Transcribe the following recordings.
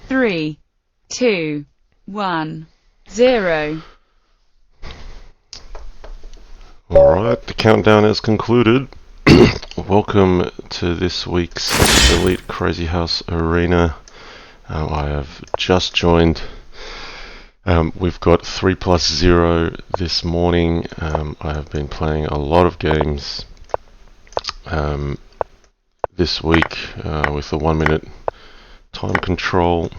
3, 2, 1, 0. Alright, the countdown is concluded. Welcome to this week's Elite Crazyhouse Arena. I have just joined. We've got 3+0 this morning. I have been playing a lot of games this week with the 1 minute time control.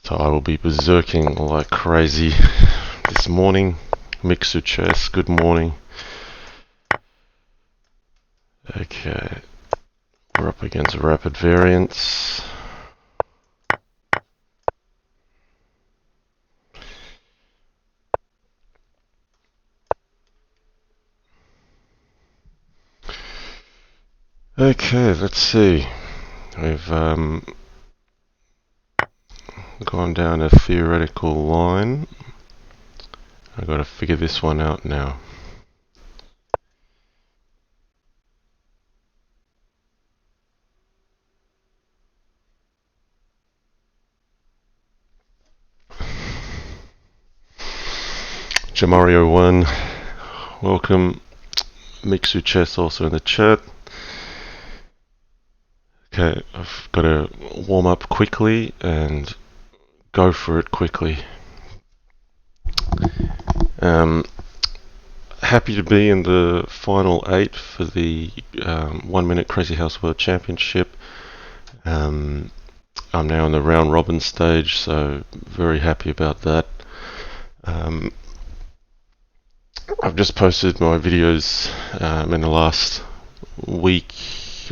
So I will be berserking like crazy this morning. Mixu Chess, good morning. Okay, we're up against rapid variance. Okay, let's see. We've gone down a theoretical line. I've got to figure this one out now. Jamario1, welcome. Mixu Chess also in the chat. Okay, I've got to warm up quickly and go for it quickly. Happy to be in the final 8 for the 1 minute Crazyhouse World Championship. I'm now in the round robin stage, so very happy about that. I've just posted my videos in the last week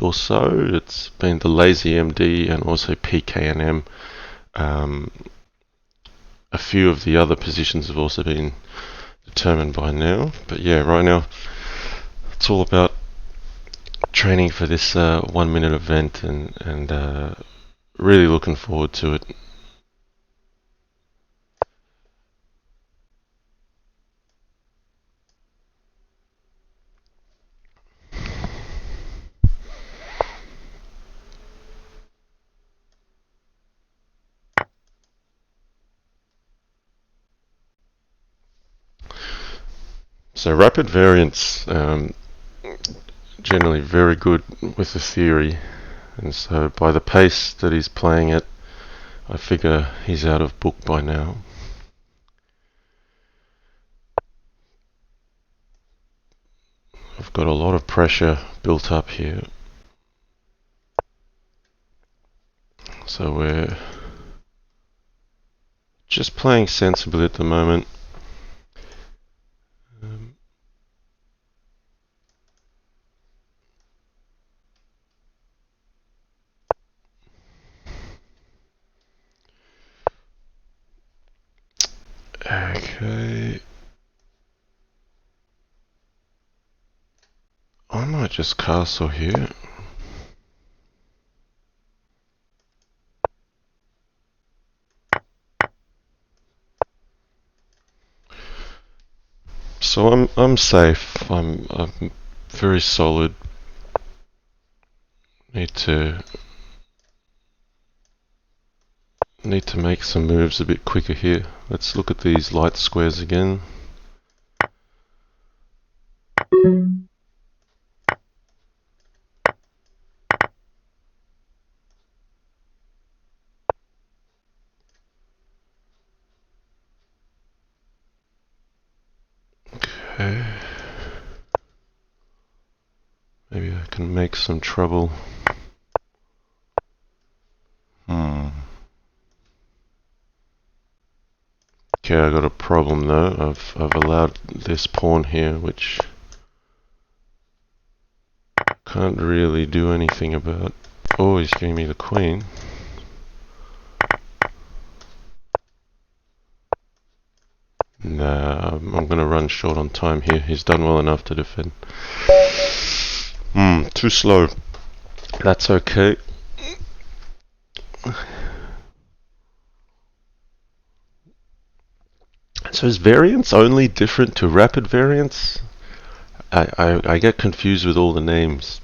or so. It's been the Lazy MD and also PKNM. A few of the other positions have also been determined by now, but yeah, right now it's all about training for this 1 minute event and really looking forward to it. So rapid variance, generally very good with the theory, and so by the pace that he's playing it, I figure he's out of book by now. I've got a lot of pressure built up here, so we're just playing sensibly at the moment. Okay, I might just castle here. So I'm safe. I'm very solid. Need to make some moves a bit quicker here. Let's look at these light squares again. Okay. Maybe I can make some trouble. Okay, I got a problem though. I've allowed this pawn here, which can't really do anything about. Oh, he's giving me the queen. Nah, I'm gonna run short on time here. He's done well enough to defend. Too slow. That's okay. So is variance only different to rapid variance? I get confused with all the names.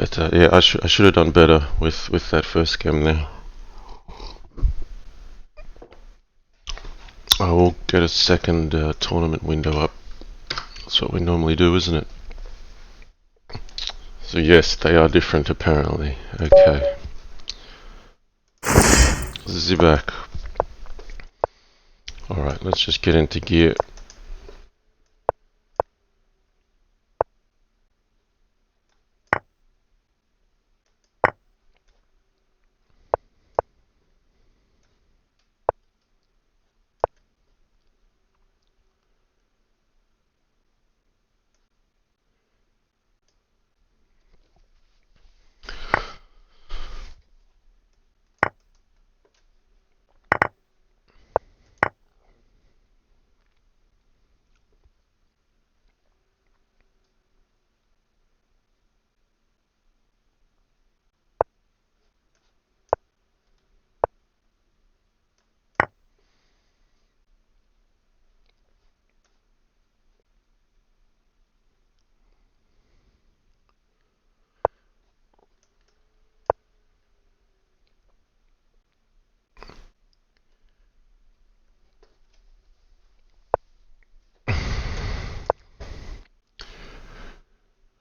But yeah, I should have done better with that first game there. I will get a second tournament window up. That's what we normally do, isn't it? So yes, they are different apparently. Okay. Zibak. Alright, let's just get into gear.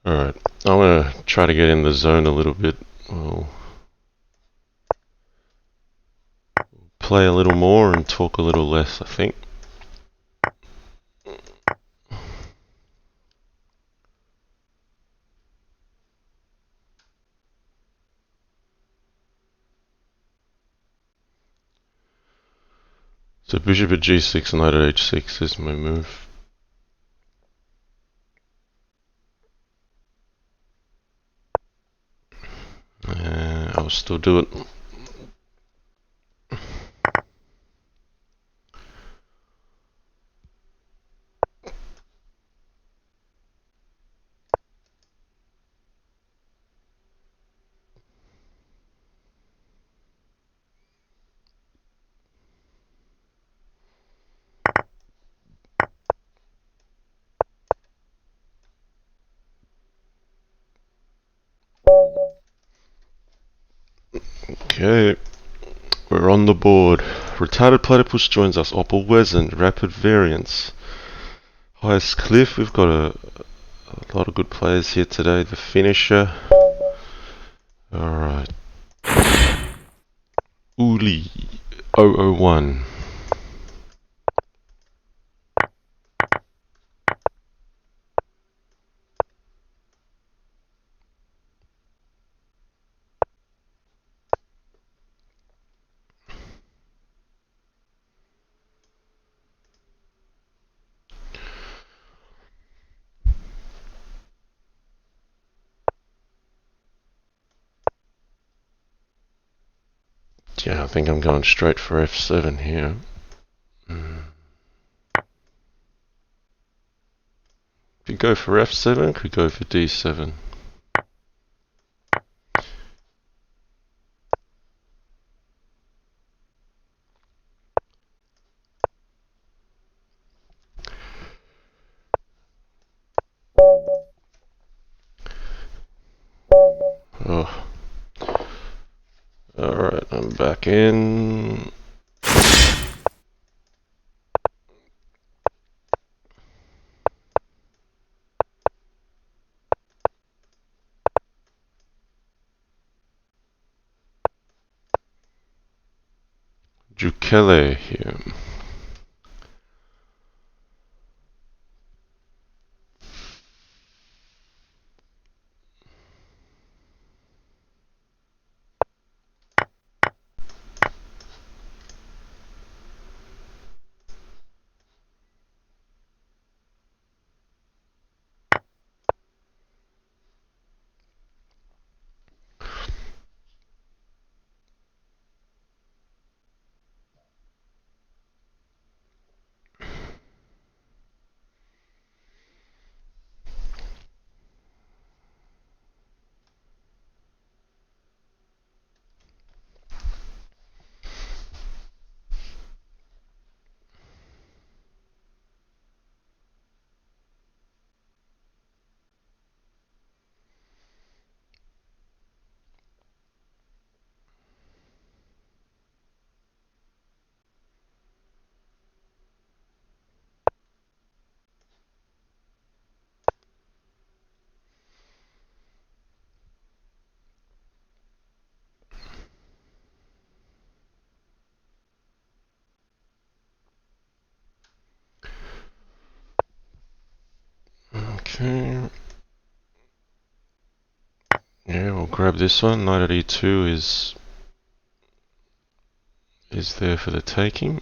Alright, I'm gonna try to get in the zone a little bit. We'll play a little more and talk a little less, I think. So bishop at g6, knight at h6 is my move. I'll still do it. Okay, we're on the board. Retarded Platypus joins us. Opal Wesent, Rapid Variance. Highest Cliff, we've got a lot of good players here today. The Finisher. Alright. Uli 001. Yeah, I think I'm going straight for f7 here. Could go for f7, could go for d7. Oh. Alright, I'm back in. Jukele here. grab this one. Knight at e2 is there for the taking.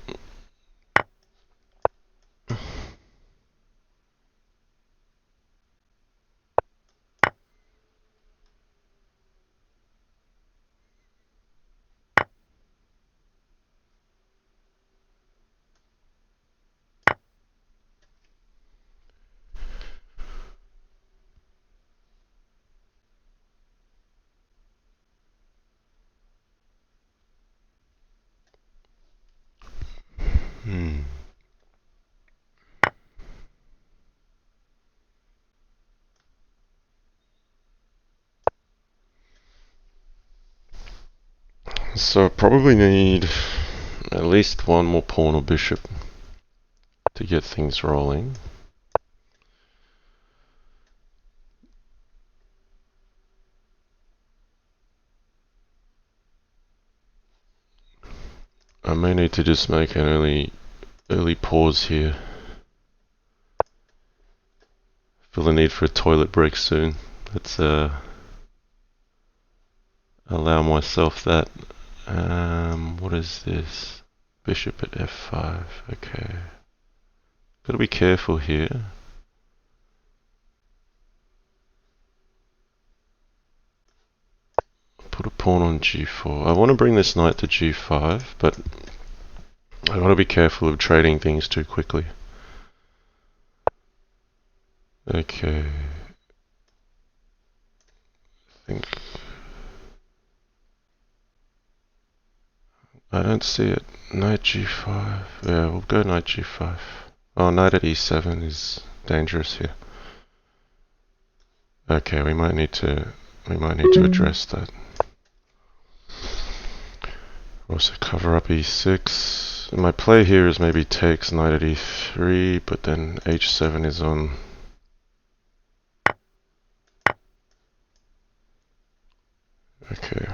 So I probably need at least one more pawn or bishop to get things rolling. I may need to just make an early pause here. Feel the need for a toilet break soon. Let's allow myself that. What is this? Bishop at f5. Okay. Gotta be careful here. Put a pawn on g4. I want to bring this knight to g5, but I gotta be careful of trading things too quickly. Okay. I don't see it. Knight g5. Yeah, we'll go knight g5. Oh, knight at e7 is dangerous here. Okay, we might need to address that. Also cover up e6. My play here is maybe takes knight at e3, but then h7 is on. Okay.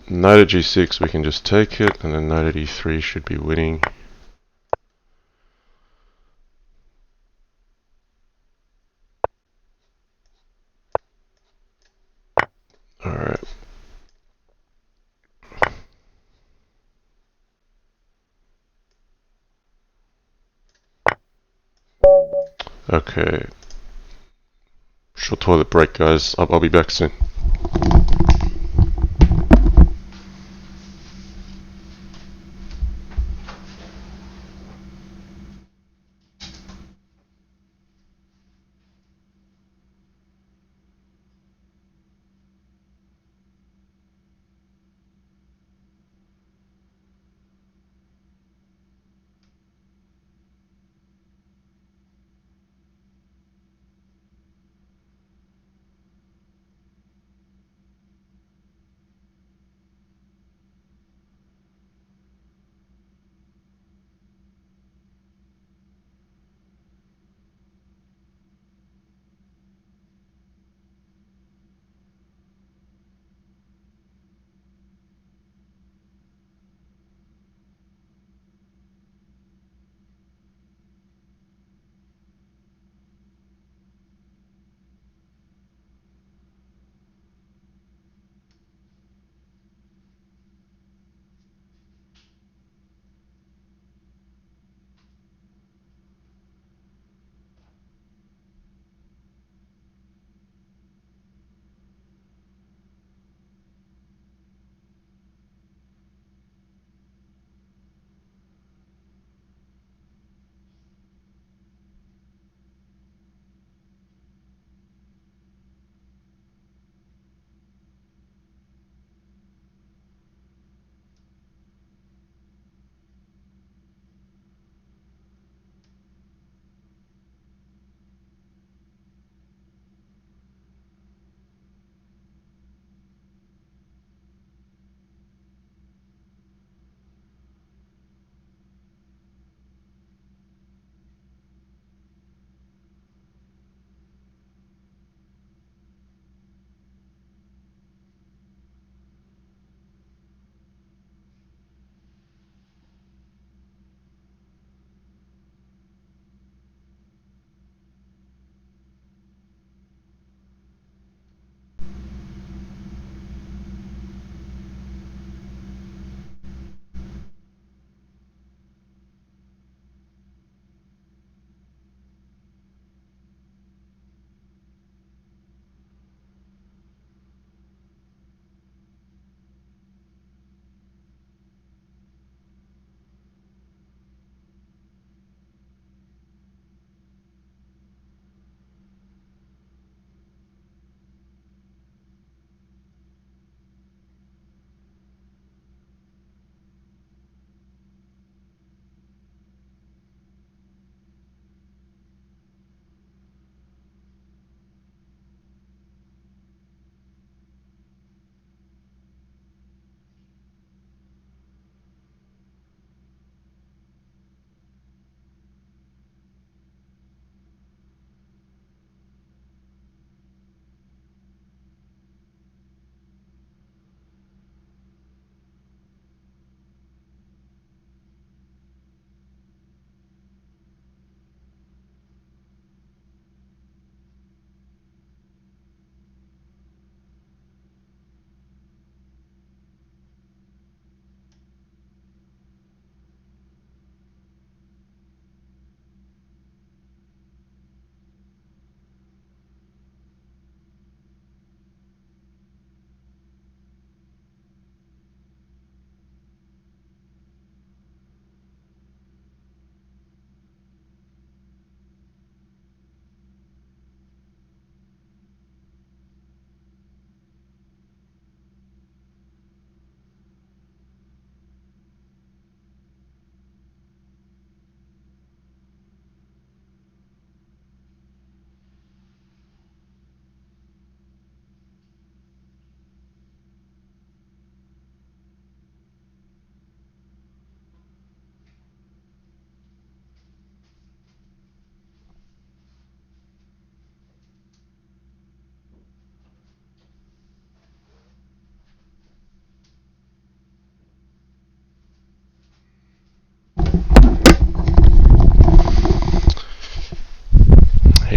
Knight at g6 we can just take it, and then knight at e3 should be winning. Alright. Okay. Short toilet break, guys. I'll be back soon.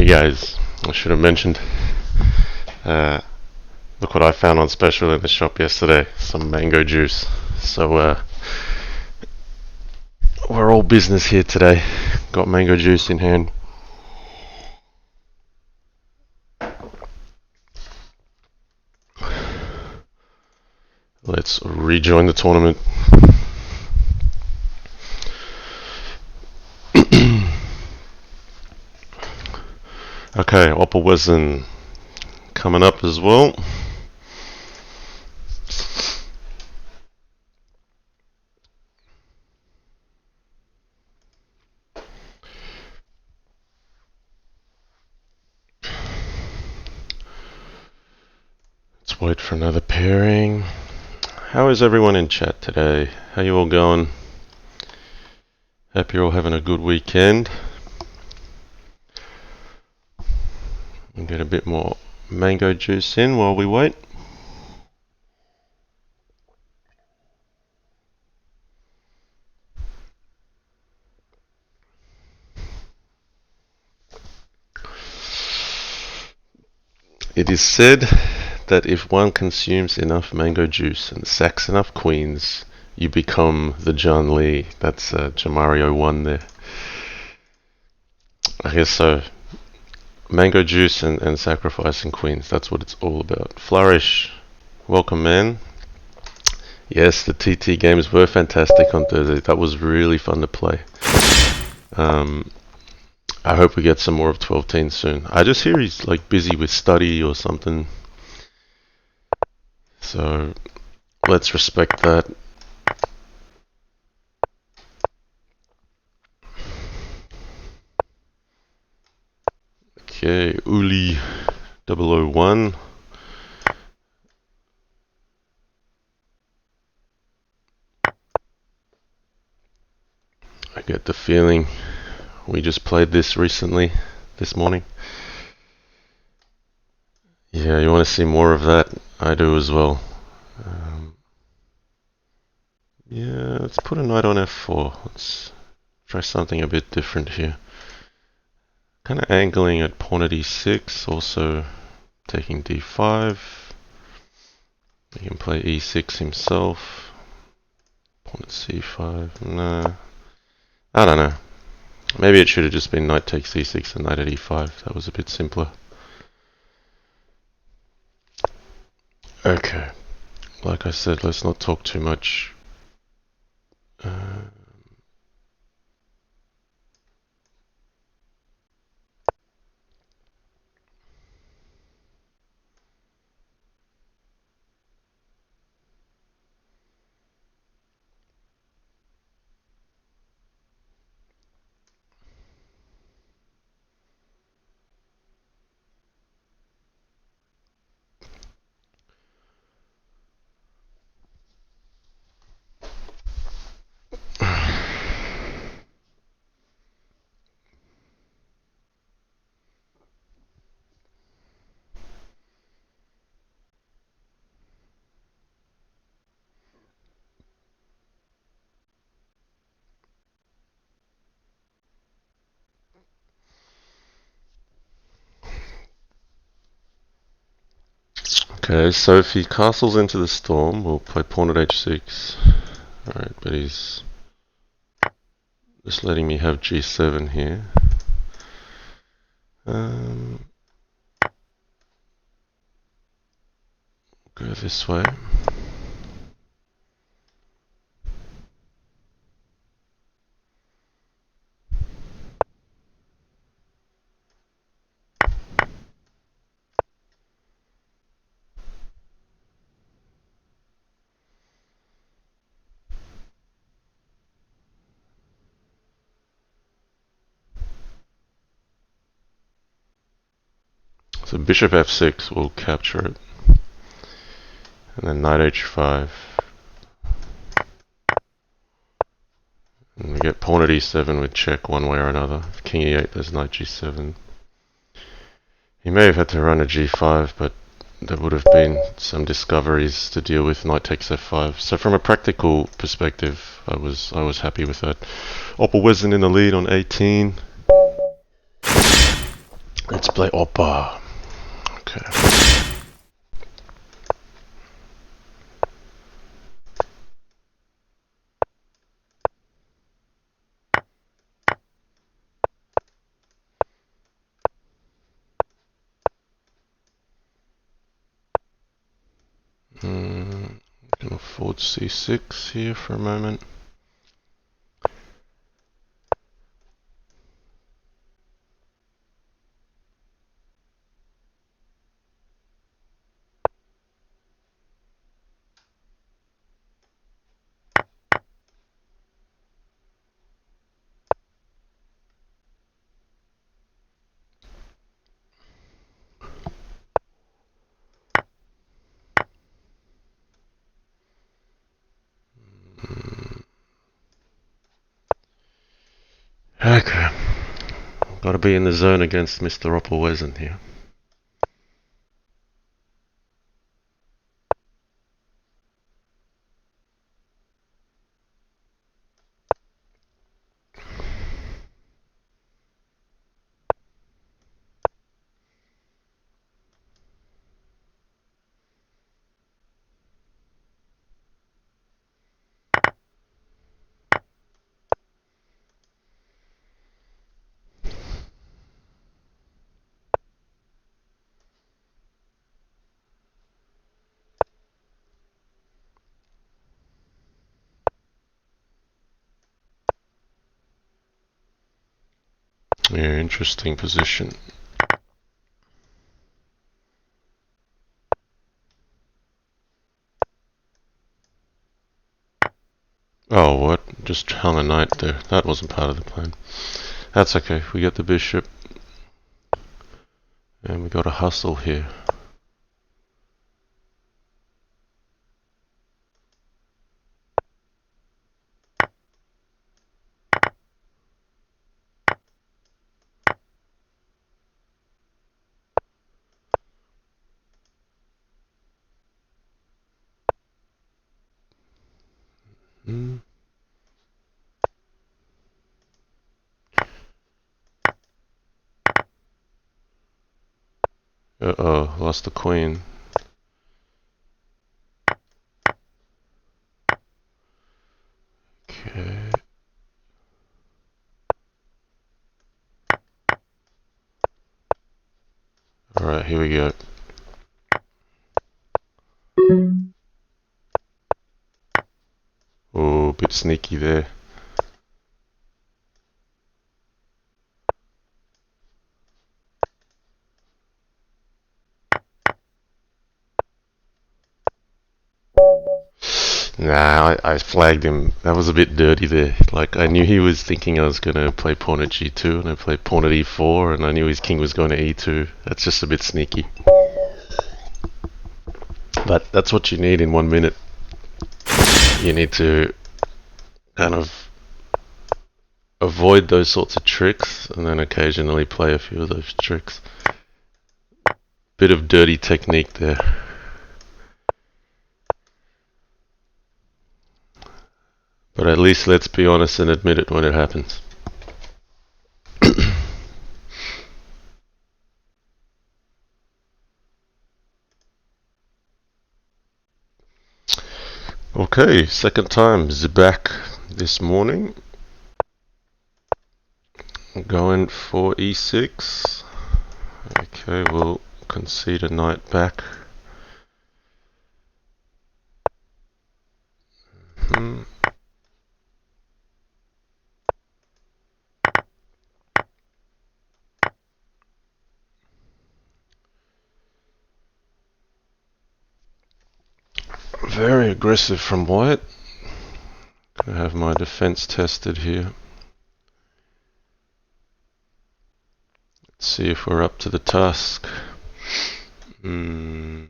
guys, I should have mentioned. Look what I found on special in the shop yesterday. Some mango juice. So we're all business here today. Got mango juice in hand. Let's rejoin the tournament. Okay, Oppelwesen coming up as well. Let's wait for another pairing. How is everyone in chat today? How you all going? Hope you're all having a good weekend. We'll get a bit more mango juice in while we wait. It is said that if one consumes enough mango juice and sacks enough queens, you become the John Lee. That's Jamario 1 there. I guess so. Mango juice and sacrificing queens, that's what it's all about. Flourish, welcome man. Yes, the TT games were fantastic on Thursday. That was really fun to play. I hope we get some more of 12-teen soon. I just hear he's like busy with study or something. So let's respect that. Okay, Uli 001. I get the feeling we just played this recently, this morning. Yeah, you want to see more of that? I do as well. Yeah, let's put a knight on f4. Let's try something a bit different here. Kind of angling at pawn at e6, also taking d5. He can play e6 himself. Pawn at c5. Nah, I don't know. Maybe it should have just been knight takes e6 and knight at e5. That was a bit simpler. Okay. Like I said, let's not talk too much. Okay, so if he castles into the storm, we'll play pawn at h6. Alright, but he's just letting me have g7 here. Go this way. So bishop f6 will capture it. And then knight h5. And we get pawn at e7 with check one way or another. If king e8, there's knight g7. He may have had to run a g5, but there would have been some discoveries to deal with. Knight takes f5. So from a practical perspective, I was happy with that. Oppelwesen in the lead on 18. Let's play Oppa. Okay. Can afford C6 here for a moment. Okay. Got to be in the zone against Mr. Oppelwesen here. Yeah, interesting position. Oh, what? Just hung a knight there. That wasn't part of the plan. That's okay. We get the bishop. And we got a hustle here. Uh-oh, lost the queen. Okay. Alright, here we go. Oh, a bit sneaky there. Nah, I flagged him. That was a bit dirty there. Like, I knew he was thinking I was going to play pawn at g2, and I played pawn at e4, and I knew his king was going to e2. That's just a bit sneaky. But that's what you need in 1 minute. You need to kind of avoid those sorts of tricks, and then occasionally play a few of those tricks. Bit of dirty technique there. But at least let's be honest and admit it when it happens. Okay, second time, back this morning. Going for e6. Okay, we'll concede a knight back. Very aggressive from white. Gonna have my defense tested here. Let's see if we're up to the task. Yeah,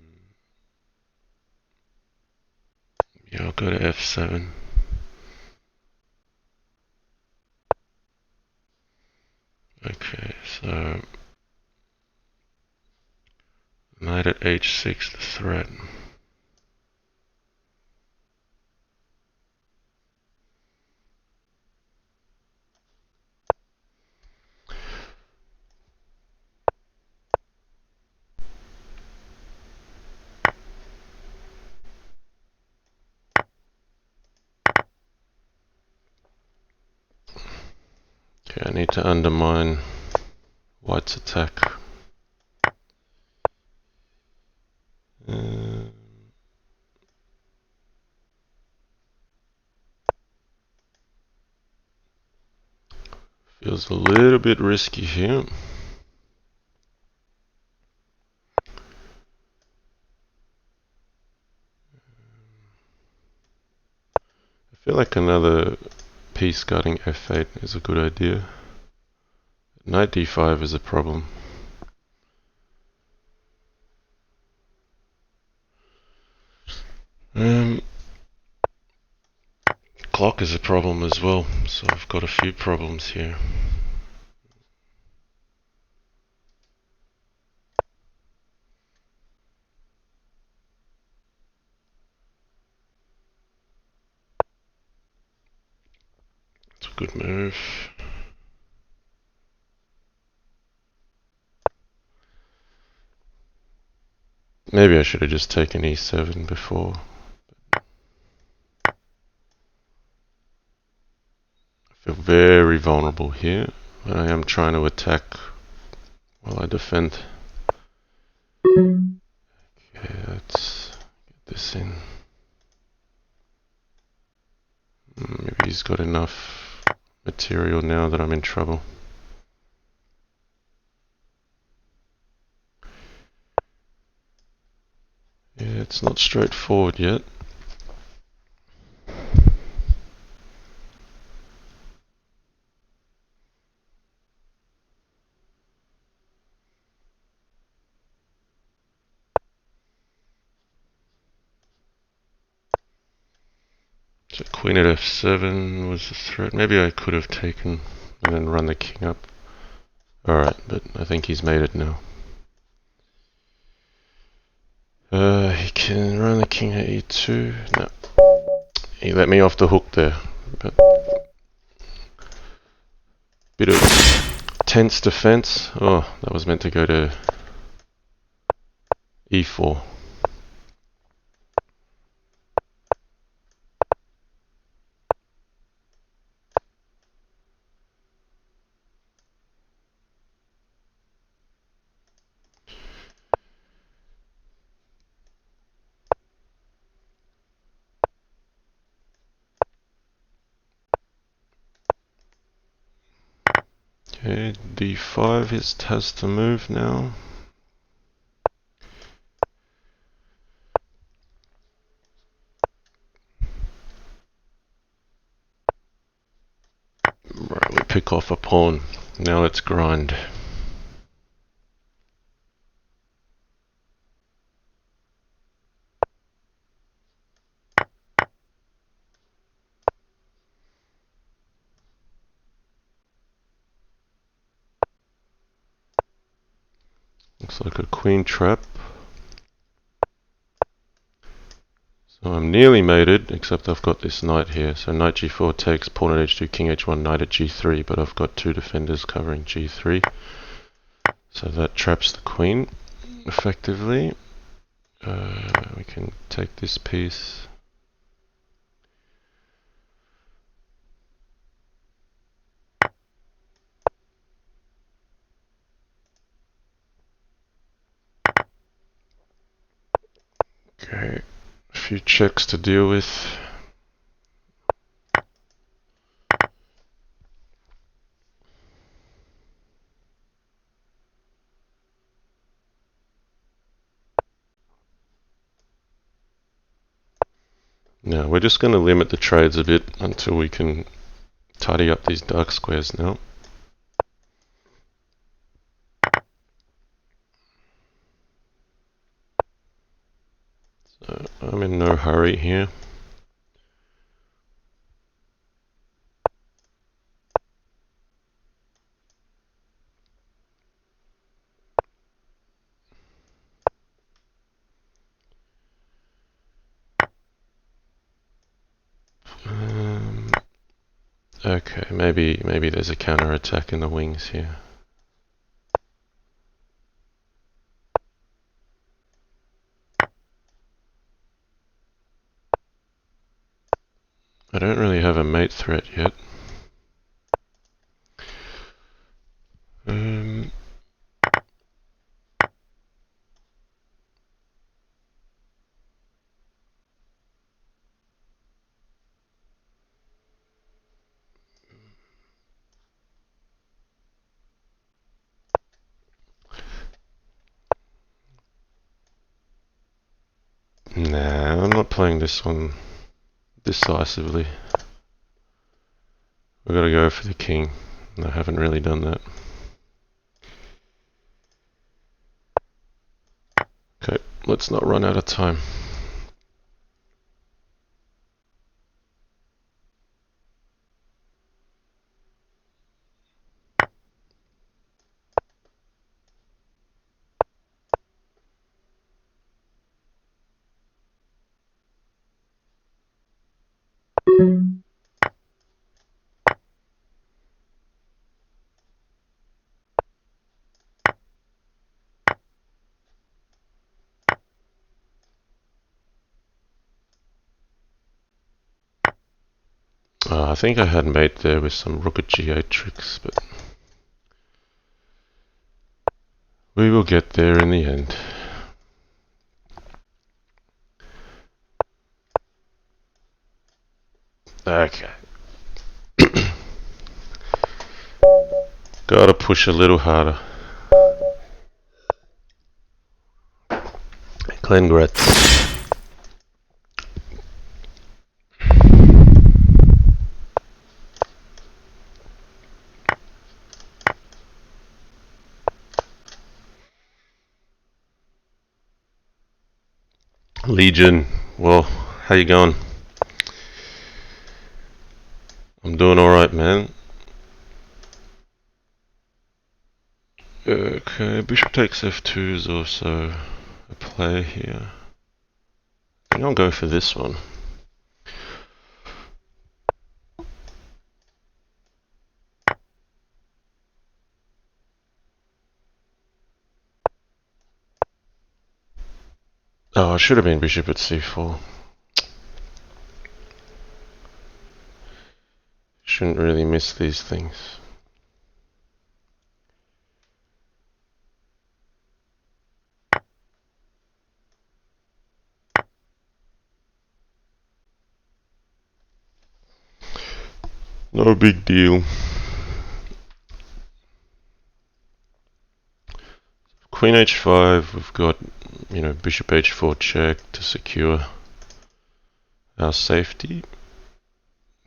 I'll go to f7. Okay, so knight at h6, the threat. Okay, I need to undermine White's attack. Feels a little bit risky here. I feel like another piece guarding f8 is a good idea. Knight d5 is a problem. Clock is a problem as well, so I've got a few problems here. It's a good move. Maybe I should have just taken e7 before. I feel very vulnerable here, but I am trying to attack while I defend. Okay, let's get this in. Maybe he's got enough material now that I'm in trouble. Yeah, it's not straightforward yet. So queen at f7 was a threat. Maybe I could have taken and then run the king up. Alright, but I think he's made it now. He can run the king at e2. No. He let me off the hook there. But bit of tense defense. Oh, that was meant to go to e4. Okay, d5 has to move now. Right, we pick off a pawn. Now let's grind. Looks like a queen trap. So I'm nearly mated, except I've got this knight here. So knight g4 takes, pawn at h2, king h1, knight at g3, but I've got two defenders covering g3. So that traps the queen, effectively. We can take this piece. Okay, a few checks to deal with. Now we're just going to limit the trades a bit until we can tidy up these dark squares now. So I'm in no hurry here. Okay, maybe there's a counter attack in the wings here. I don't really have a mate threat yet. Nah, I'm not playing this one decisively. We've got to go for the king. I haven't really done that. Okay, let's not run out of time. I think I had mate there with some rook at g8 tricks, but we will get there in the end. Okay. Gotta push a little harder. Congrats. Legion, well, how you going? I'm doing alright, man. Okay, bishop takes f2 is also a play here. I think I'll go for this one. Oh, I should have been bishop at c4. Shouldn't really miss these things. No big deal. Queen h5, we've got, bishop h4 check to secure our safety.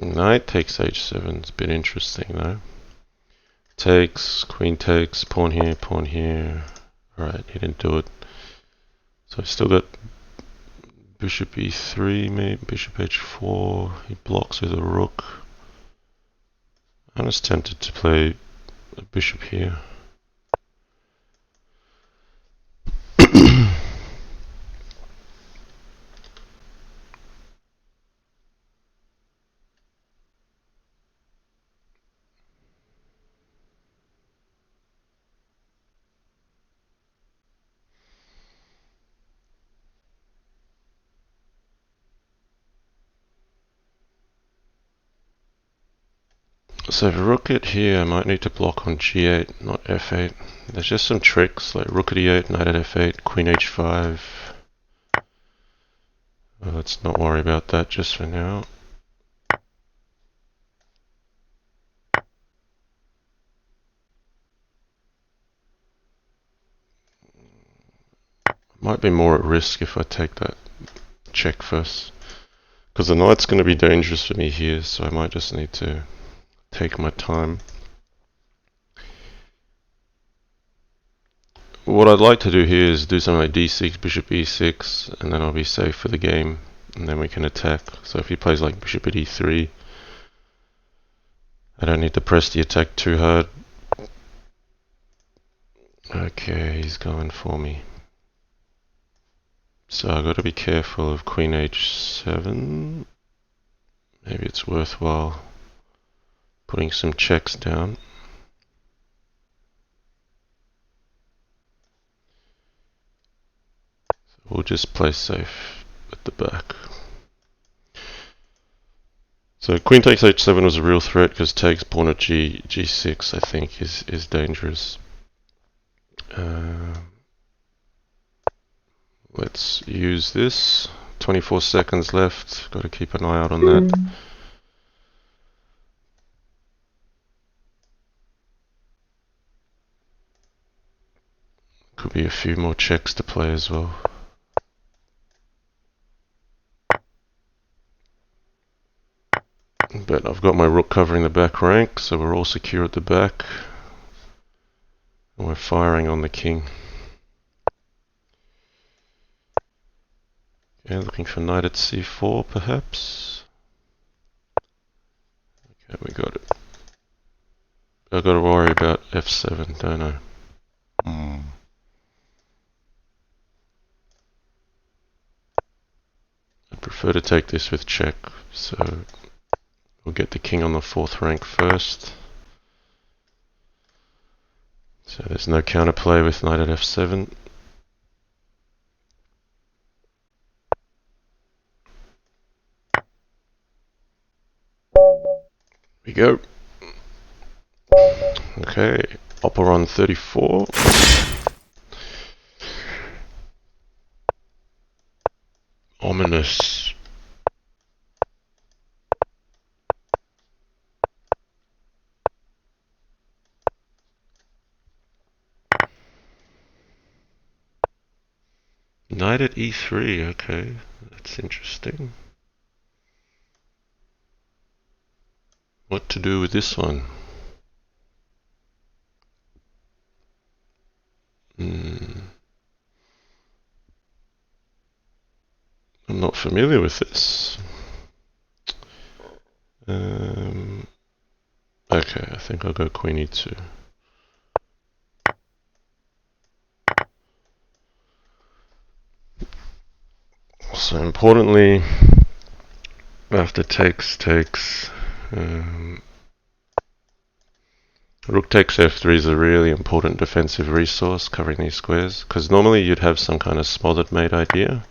Knight takes h7, it's a bit interesting though. Takes, queen takes, pawn here, pawn here. Alright, he didn't do it. So I've still got bishop e3, maybe bishop h4. He blocks with a rook. I'm just tempted to play a bishop here. So if rook at here, I might need to block on g8, not f8. There's just some tricks like rook at e8, knight at f8, queen h5. Let's not worry about that just for now. Might be more at risk if I take that check first. Because the knight's going to be dangerous for me here, so I might just need to take my time. What I'd like to do here is do something like d6, bishop e6, and then I'll be safe for the game, and then we can attack. So if he plays like bishop at e3, I don't need to press the attack too hard. Okay, he's going for me. So I've got to be careful of queen h7. Maybe it's worthwhile putting some checks down. So we'll just play safe at the back. So queen takes h7 was a real threat because takes pawn at g6 I think is dangerous. Let's use this. 24 seconds left. Got to keep an eye out on that. Could be a few more checks to play as well. Alright, I've got my rook covering the back rank, so we're all secure at the back. And we're firing on the king. Okay, looking for knight at c4 perhaps. Okay, we got it. I've got to worry about f7, don't I? I prefer to take this with check, so we'll get the king on the 4th rank first. So there's no counterplay with knight at f7. We go. Okay, operon 34. Ominous. Knight at e3, okay, that's interesting. What to do with this one? I'm not familiar with this. Okay, I think I'll go queen e2. So importantly, after takes, rook takes f3 is a really important defensive resource covering these squares, because normally you'd have some kind of smothered mate idea,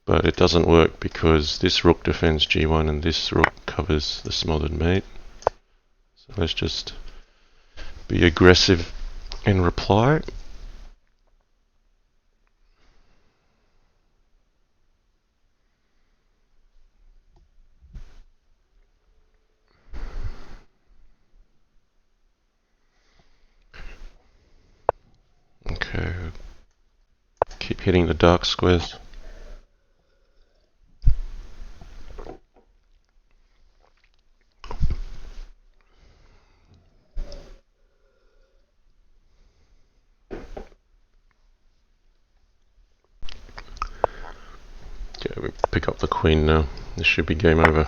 but it doesn't work because this rook defends g1 and this rook covers the smothered mate. So let's just be aggressive in reply. Okay, keep hitting the dark squares. Okay, we pick up the queen now. This should be game over.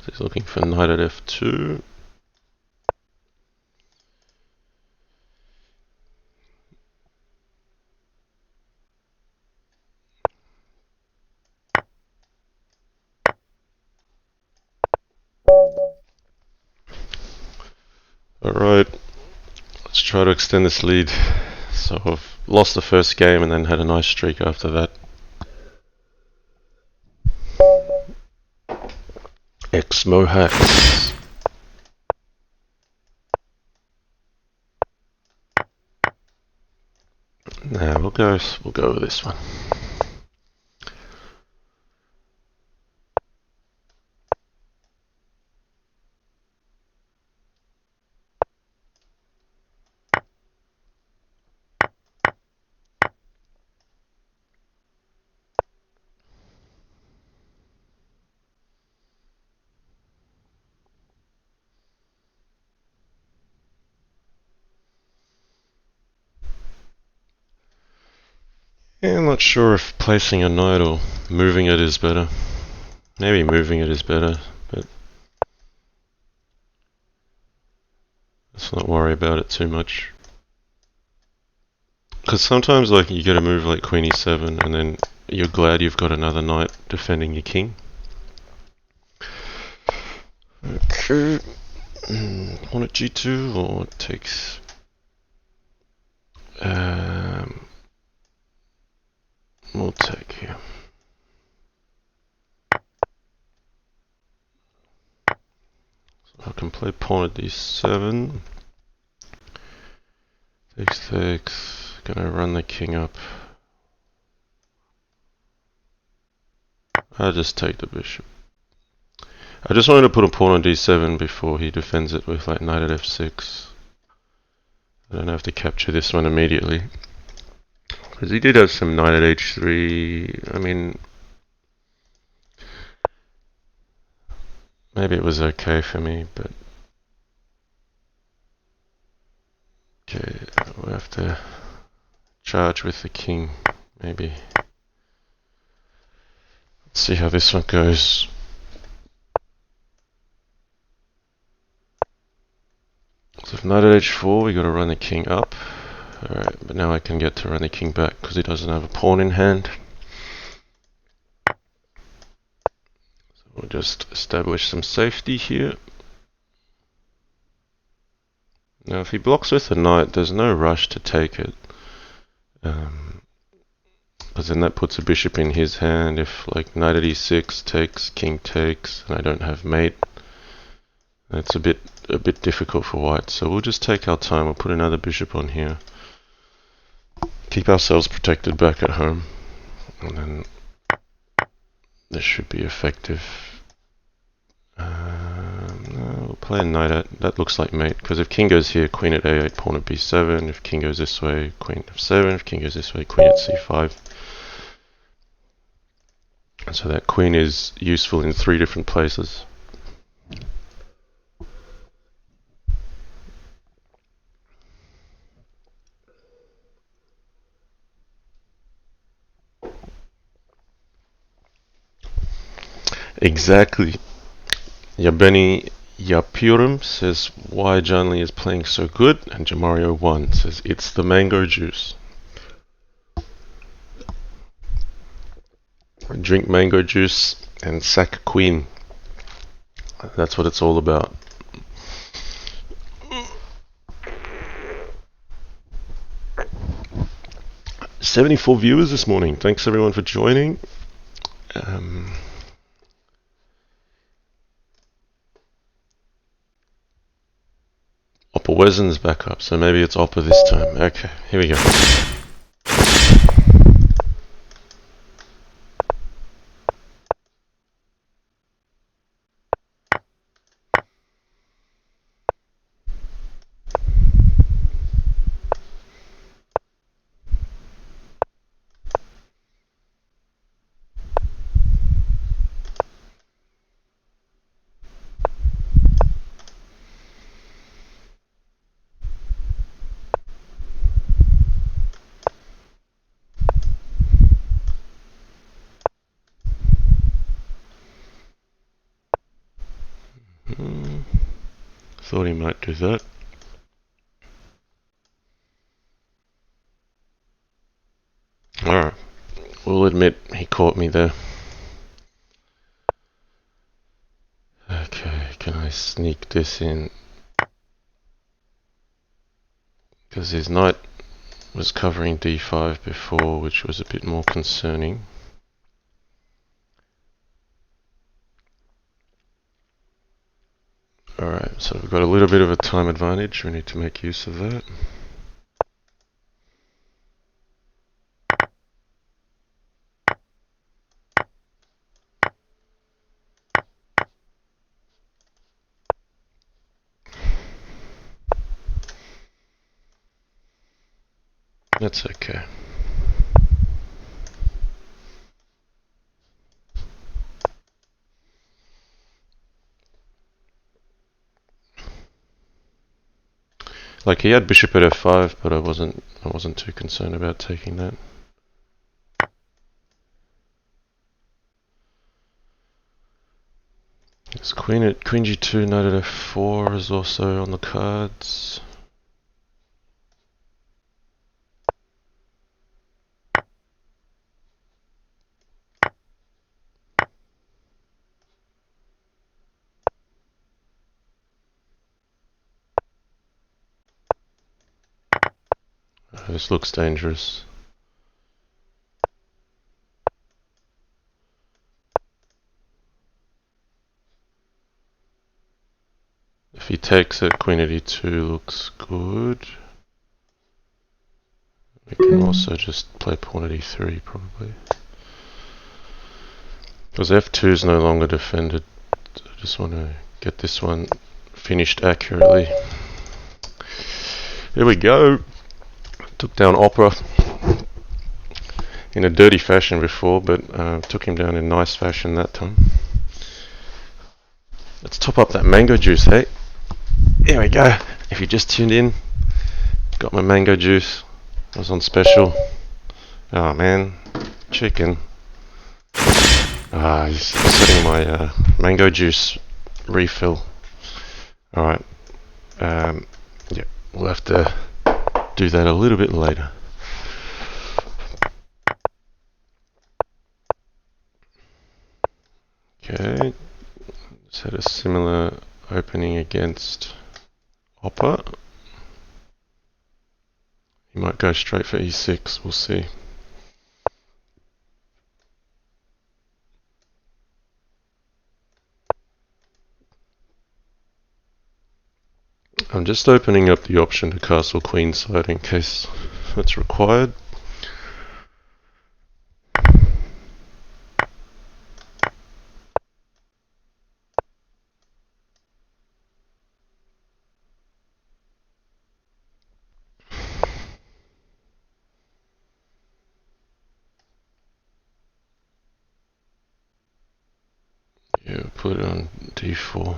He's looking for knight at f2. Alright, let's try to extend this lead. So I've lost the first game and then had a nice streak after that. Exmo hacks. Nah, we'll go with this one. Yeah, I'm not sure if placing a knight or moving it is better. Maybe moving it is better, but let's not worry about it too much. Because sometimes like you get a move like queen e7 and then you're glad you've got another knight defending your king. Okay. Pawn at g2 or it takes... we'll take here. So I can play pawn at d7. Takes. Gonna run the king up. I'll just take the bishop. I just wanted to put a pawn on d7 before he defends it with like knight at f6. I don't have to capture this one immediately. Because he did have some knight at h3. I mean, maybe it was okay for me, but... Okay, we'll have to charge with the king, maybe. Let's see how this one goes. So if knight at h4, we got to run the king up. Alright, but now I can get to run the king back because he doesn't have a pawn in hand. So we'll just establish some safety here. Now if he blocks with the knight, there's no rush to take it. Because then that puts a bishop in his hand. If like knight at e6 takes, king takes, and I don't have mate, it's a bit difficult for white. So we'll just take our time. We'll put another bishop on here. Keep ourselves protected back at home, and then this should be effective. No, we'll play a knight at, that looks like mate, because if king goes here, queen at a8, pawn at b7, if king goes this way, queen at f7, if king goes this way, queen at c5. And so that queen is useful in 3 different places. Exactly. Yabeni Yapurum says why John Lee is playing so good, and Jamario1 says it's the mango juice. Drink mango juice and sack a queen. That's what it's all about. "74 viewers this morning. Thanks everyone for joining. Oppa Wesen's back up, so maybe it's Oppa this time. Okay, here we go. Thought he might do that. Alright, we'll admit he caught me there. Okay, can I sneak this in? Because his knight was covering d5 before, which was a bit more concerning. Alright, so we've got a little bit of a time advantage. We need to make use of that. That's okay. Like he had bishop at f5, but I wasn't too concerned about taking that. It's queen g2, knight at f4 is also on the cards. This looks dangerous. If he takes it, queen at e2 looks good. We can also just play pawn at e3 probably. Because F2 is no longer defended. So I just want to get this one finished accurately. Here we go. Took down Opera in a dirty fashion before, but took him down in nice fashion that time. Let's top up that mango juice, hey? Here we go. If you just tuned in, got my mango juice. It was on special. Oh man, chicken. He's setting my mango juice refill. Alright. Yeah, we'll have to do that a little bit later. Okay. Just had a similar opening against Opera. He might go straight for E6, we'll see. I'm just opening up the option to castle queenside in case it's required. Yeah, put it on D4.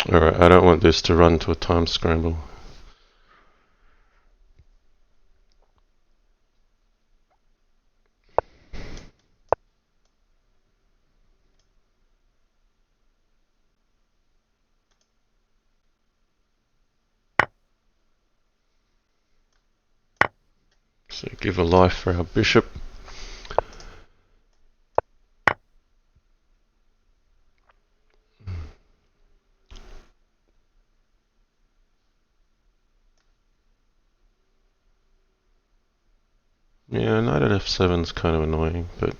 Alright, I don't want this to run to a time scramble. So give a life for our bishop. Yeah, knight at F7 is kind of annoying, but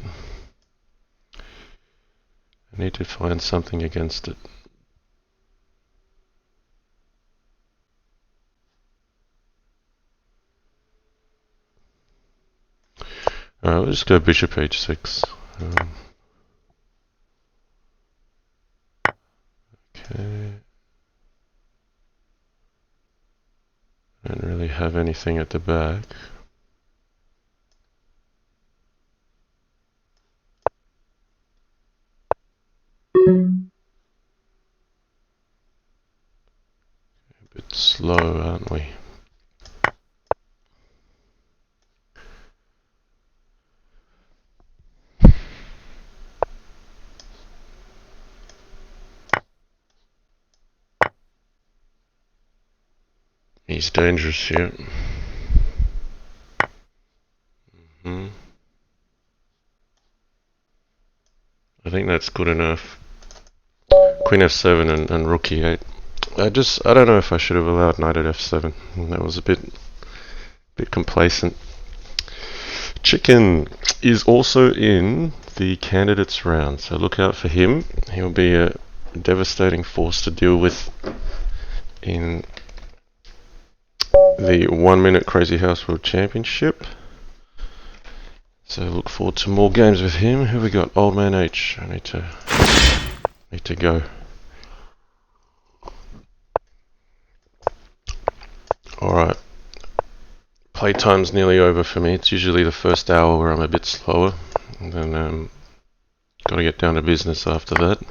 I need to find something against it. Alright, we'll just go bishop H6. Okay. I don't really have anything at the back. A bit slow, aren't we? He's dangerous here. I think that's good enough. Queen F7 and Rook E8. I don't know if I should have allowed knight at F7. That was a bit complacent. Chicken is also in the candidates round, so look out for him. He'll be a devastating force to deal with in the 1 minute Crazyhouse World Championship. So look forward to more games with him. Who we got? Old Man H. I need to go. Alright. Playtime's nearly over for me. It's usually the first hour where I'm a bit slower. And then gotta get down to business after that.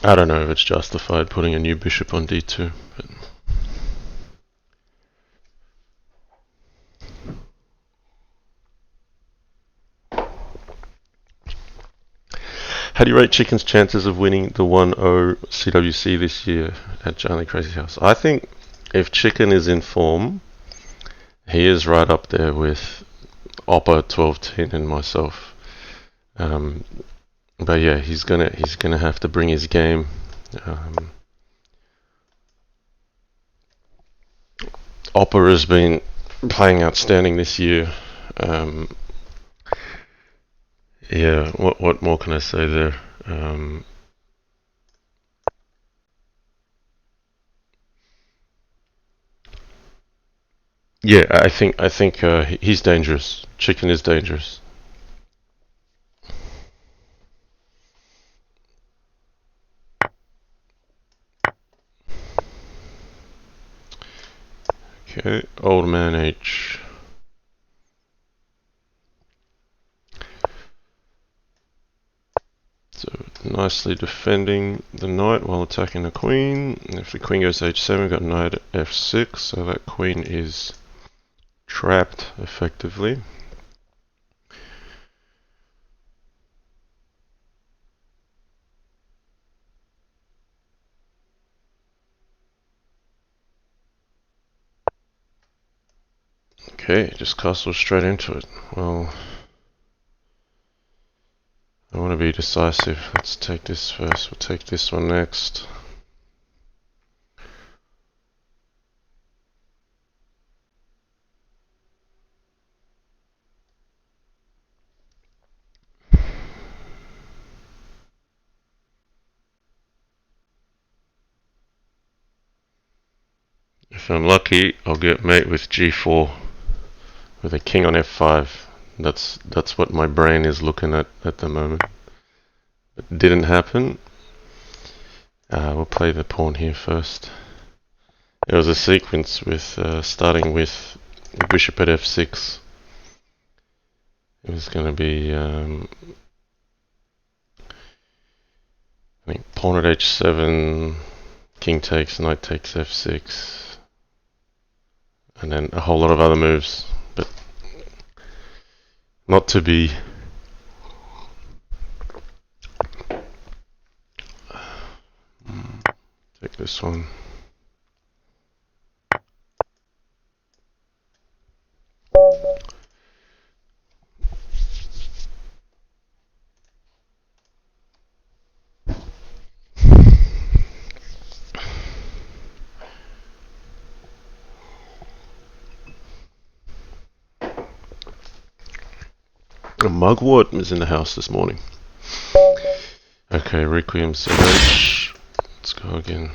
I don't know if it's justified putting a new bishop on D2, but how do you rate Chicken's chances of winning the 1-0 CWC this year at Charlie Crazyhouse? I think if Chicken is in form, he is right up there with Oppa 12-10 and myself. But yeah, he's gonna have to bring his game. Opera's been playing outstanding this year. Yeah, what more can I say there? Yeah, I think he's dangerous. Chicken is dangerous. Okay, old man H. So nicely defending the knight while attacking the queen. And if the queen goes to h7, we've got knight at f6, so that queen is trapped effectively. Okay, just castle straight into it. Well, I want to be decisive. Let's take this first. We'll take this one next. If I'm lucky, I'll get mate with g4 with a king on f5. That's what my brain is looking at the moment. It didn't happen. We'll play the pawn here first. It was a sequence with starting with bishop at f6. It was going to be I think pawn at h7, king takes, knight takes f6, and then a whole lot of other moves, but not to be. Take this one. A mugwort is in the house this morning. Okay, Requiem CH. Let's go again.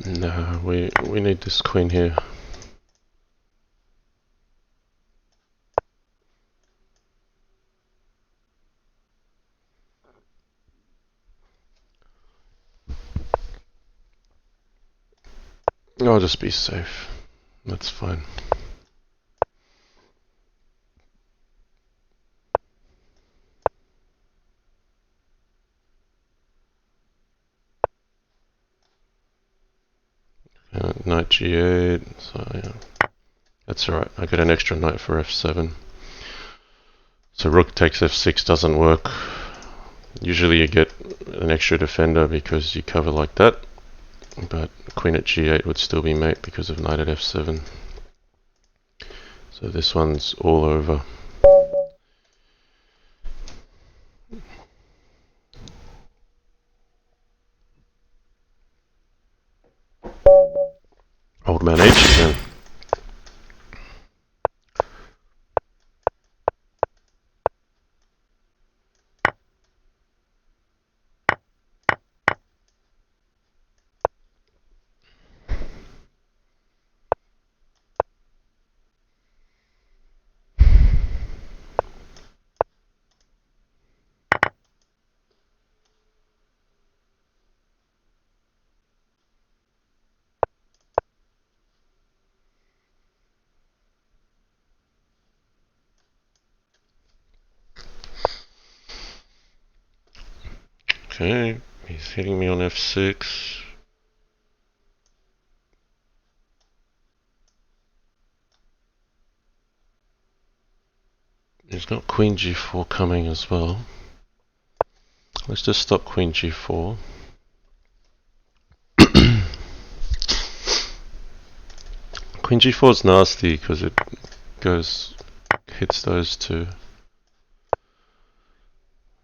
No, we need this queen here. I'll just be safe. That's fine. Knight g8. So yeah, that's alright. I get an extra knight for f7. So rook takes f6 doesn't work. Usually you get an extra defender because you cover like that. but queen at g8 would still be mate because of knight at f7. So this one's all over. Old man H again. Okay, he's hitting me on f6. He's got queen g4 coming as well. Let's just stop queen g4. Queen g4 is nasty because it hits those two.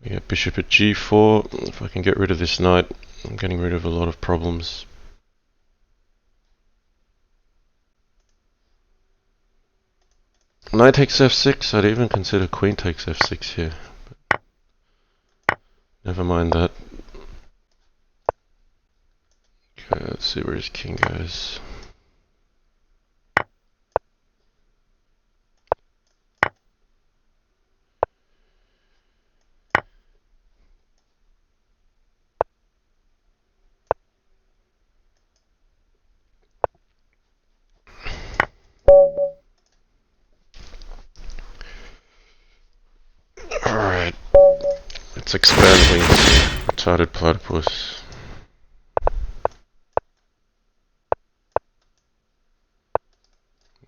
We get bishop at g4. If I can get rid of this knight, I'm getting rid of a lot of problems. Knight takes f6. I'd even consider queen takes f6 here. But never mind that. Okay, let's see where his king goes. Alright, let's expand wings. Retarded platypus.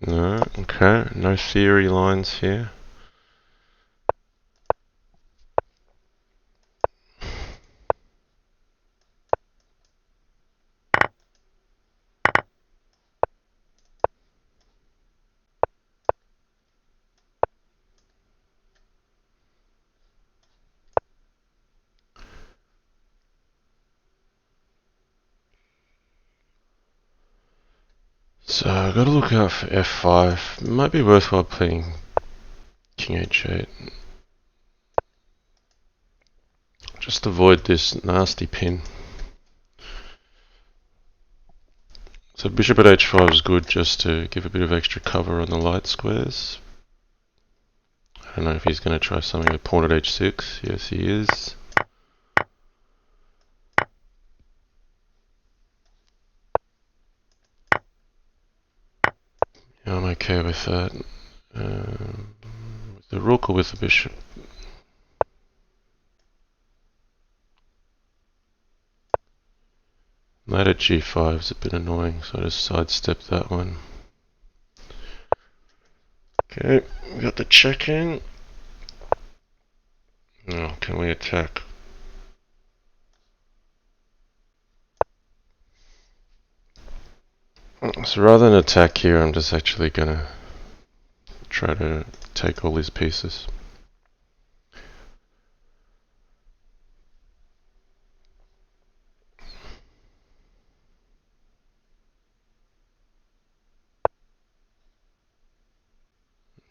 No, okay, no theory lines here. So I've got to look out for f5. It might be worthwhile playing king h8. Just avoid this nasty pin. So bishop at h5 is good just to give a bit of extra cover on the light squares. I don't know if he's going to try something with pawn at h6. Yes, he is. Yeah, I'm okay with that. With the rook or with the bishop? Knight at g5 is a bit annoying, so I just sidestep that one. Okay, we got the check in. Now, can we attack? So rather than attack here, I'm just actually gonna try to take all these pieces.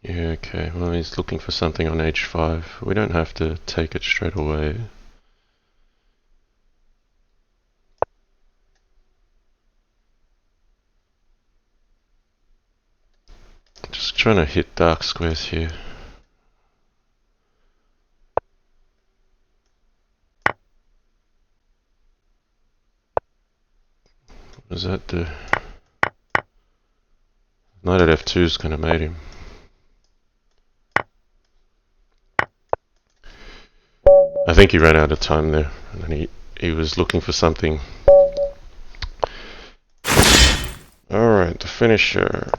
Yeah, okay, well he's looking for something on h5. We don't have to take it straight away. Just trying to hit dark squares here. What does that do? Knight at f2 is going to mate him. I think he ran out of time there, and then he was looking for something. Alright, the finisher.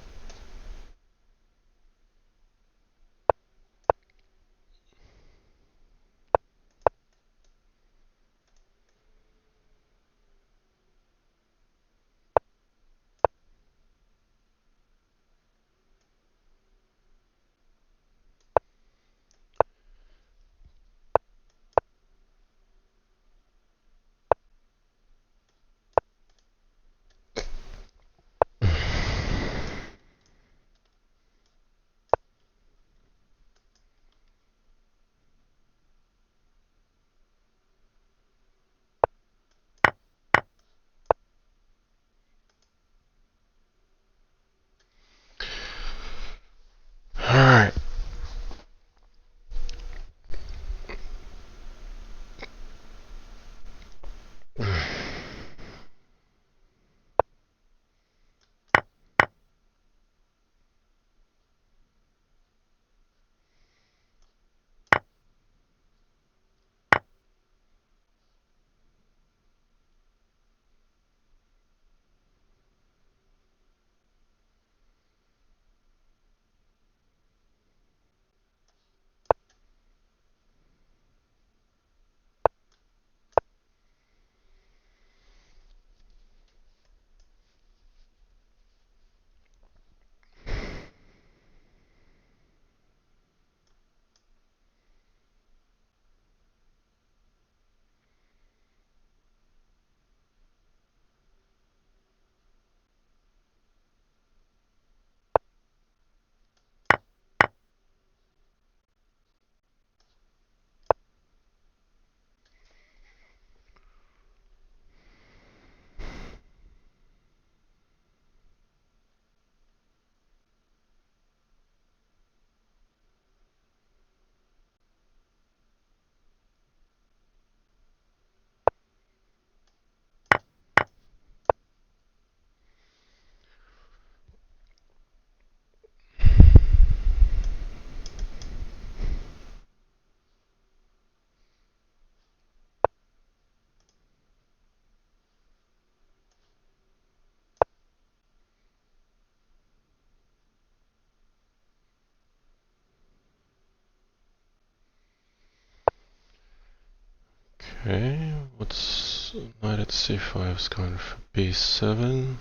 Okay, what's knight at c5 is going for b7.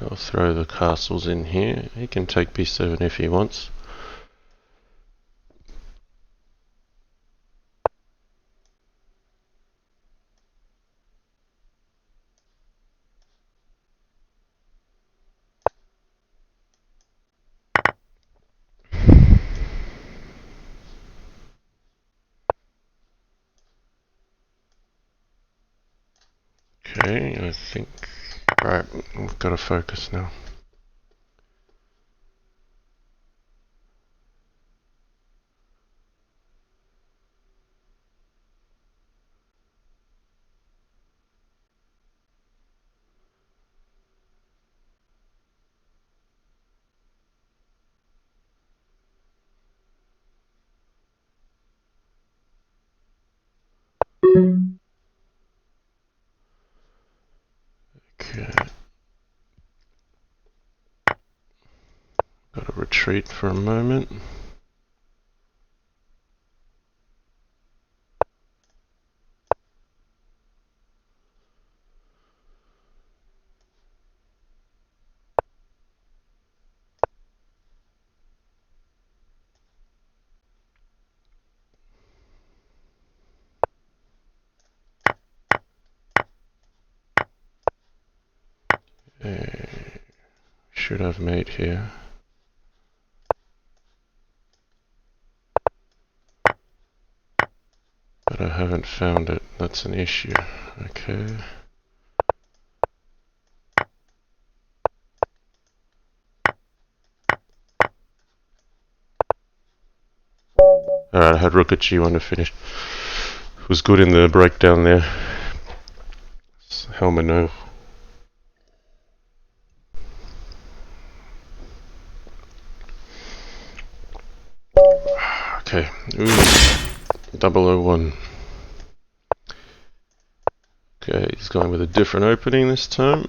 I'll throw the castles in here. He can take b7 if he wants. Okay, I think... Right, we've got to focus now. Okay. Got to retreat for a moment. Should have mate here. But I haven't found it. That's an issue. Okay. Alright, I had rook at g1 to finish. Was good in the breakdown there. Helmet no. Okay. Ooh. 001. Okay, he's going with a different opening this time.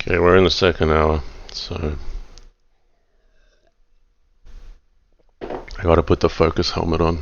Okay, we're in the second hour, so I gotta put the focus helmet on.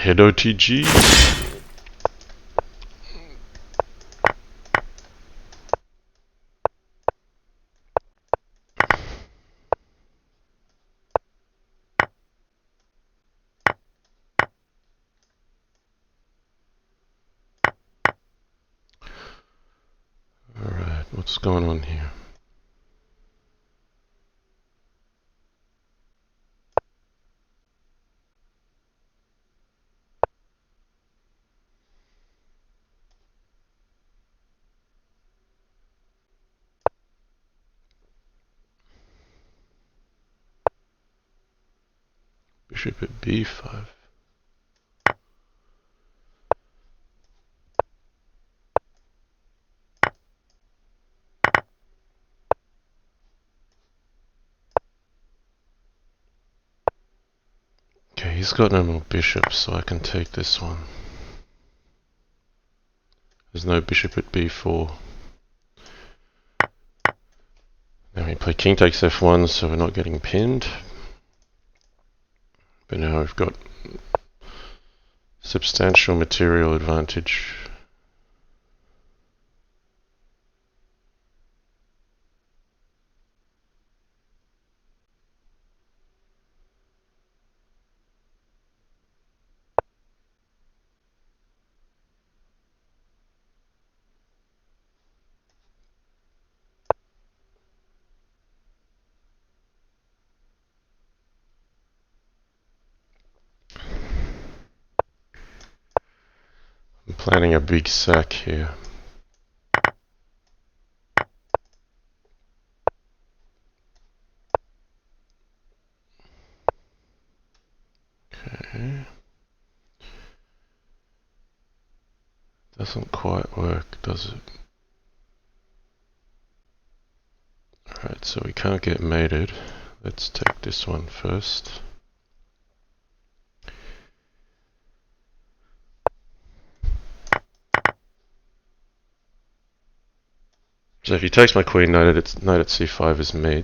Head OTG. Alright, what's going on here? bishop at b5. Okay, he's got no more bishops, so I can take this one. There's no bishop at b4. Then we play king takes f1, so we're not getting pinned. But now we've got substantial material advantage. I'm planning a big sack here. Okay. Doesn't quite work, does it? Alright, so we can't get mated. Let's take this one first. So if he takes my queen, knight at c5 is mate.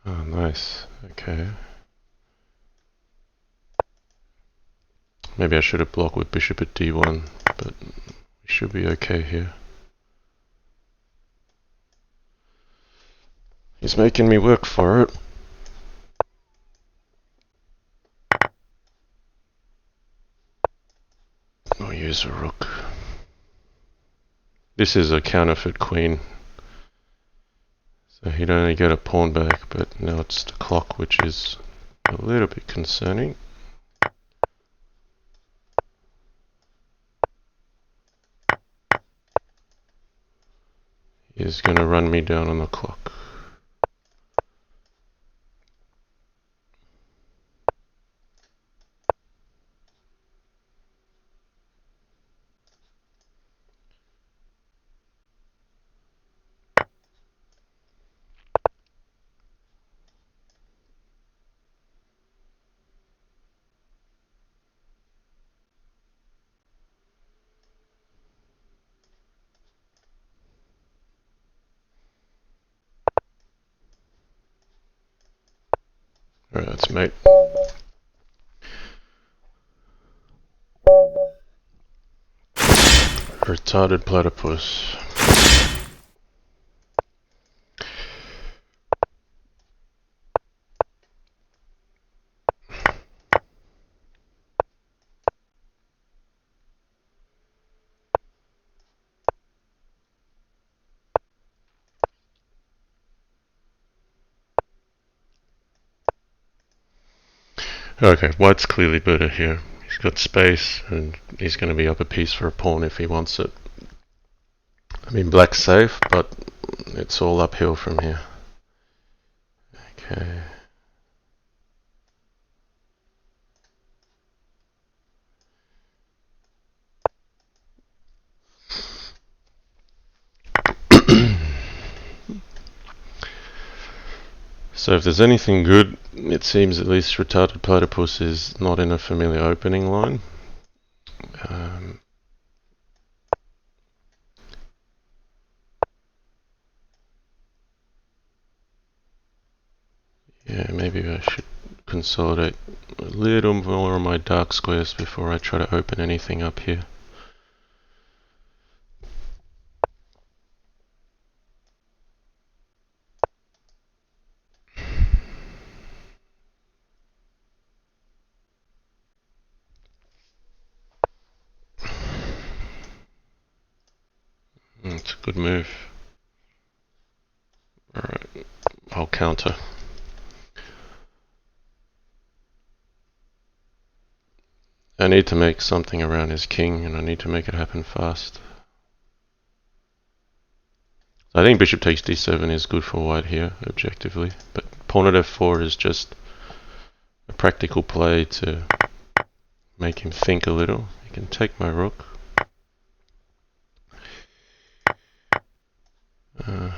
Oh, nice. Okay. Maybe I should have blocked with bishop at d1, but we should be okay here. He's making me work for it. I'll use a rook. This is a counterfeit queen. So he'd only get a pawn back, but now it's the clock, which is a little bit concerning. He's going to run me down on the clock. Alright, that's mate. Retarded platypus. Okay, white's clearly better here. He's got space, and he's going to be up a piece for a pawn if he wants it. I mean, black's safe, but it's all uphill from here. Okay. So if there's anything good, it seems at least retarded platypus is not in a familiar opening line. Yeah, maybe I should consolidate a little more on my dark squares before I try to open anything up here. It's a good move. Alright, I'll counter. I need to make something around his king, and I need to make it happen fast. I think bishop takes d7 is good for white here, objectively, but pawn at f4 is just a practical play to make him think a little. He can take my rook. So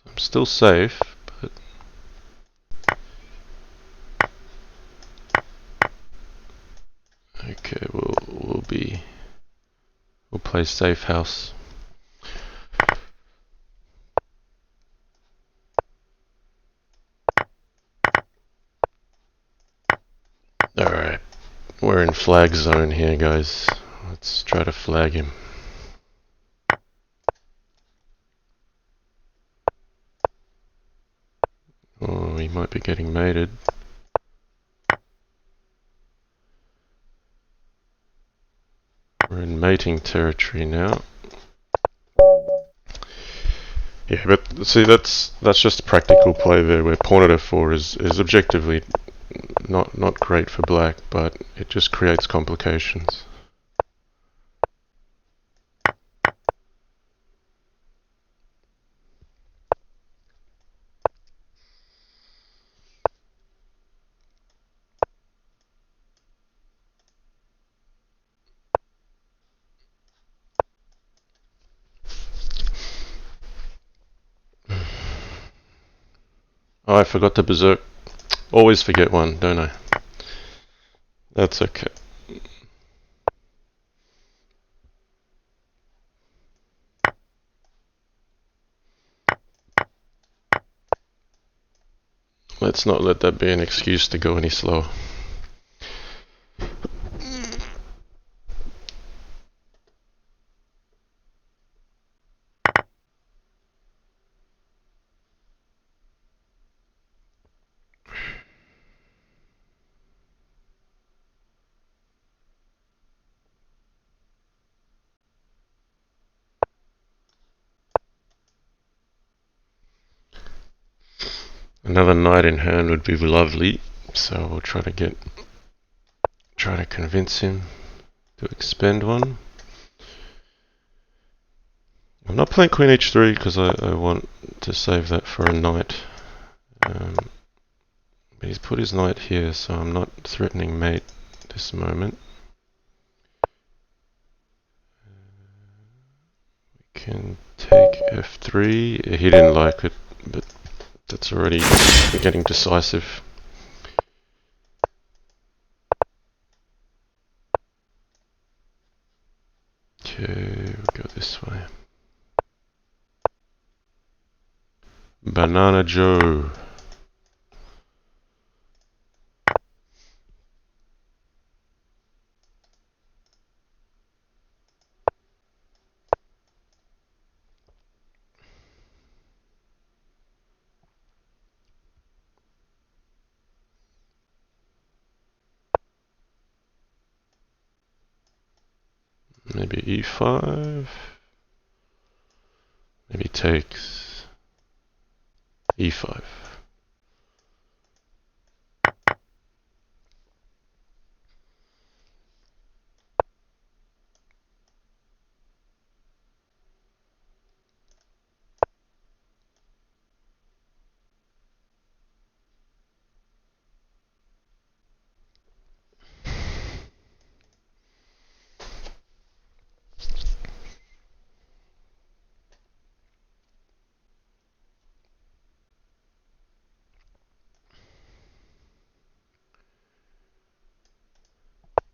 I'm still safe, but okay, we'll play safe house. Alright, we're in flag zone here, guys. Let's try to flag him. Oh, he might be getting mated. We're in mating territory now. Yeah, but see, that's just a practical play there, where pawn at f4 is objectively not great for black, but it just creates complications. Oh, I forgot to berserk. Always forget one, don't I? That's okay. Let's not let that be an excuse to go any slower. Another knight in hand would be lovely, so we'll try to convince him to expend one. I'm not playing queen h3 because I want to save that for a knight. But he's put his knight here, so I'm not threatening mate this moment. We can take f3. He didn't like it, but that's already getting decisive. Okay, we'll go this way. Banana Joe. Maybe e5. Maybe takes e5.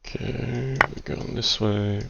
Okay, we're going this way.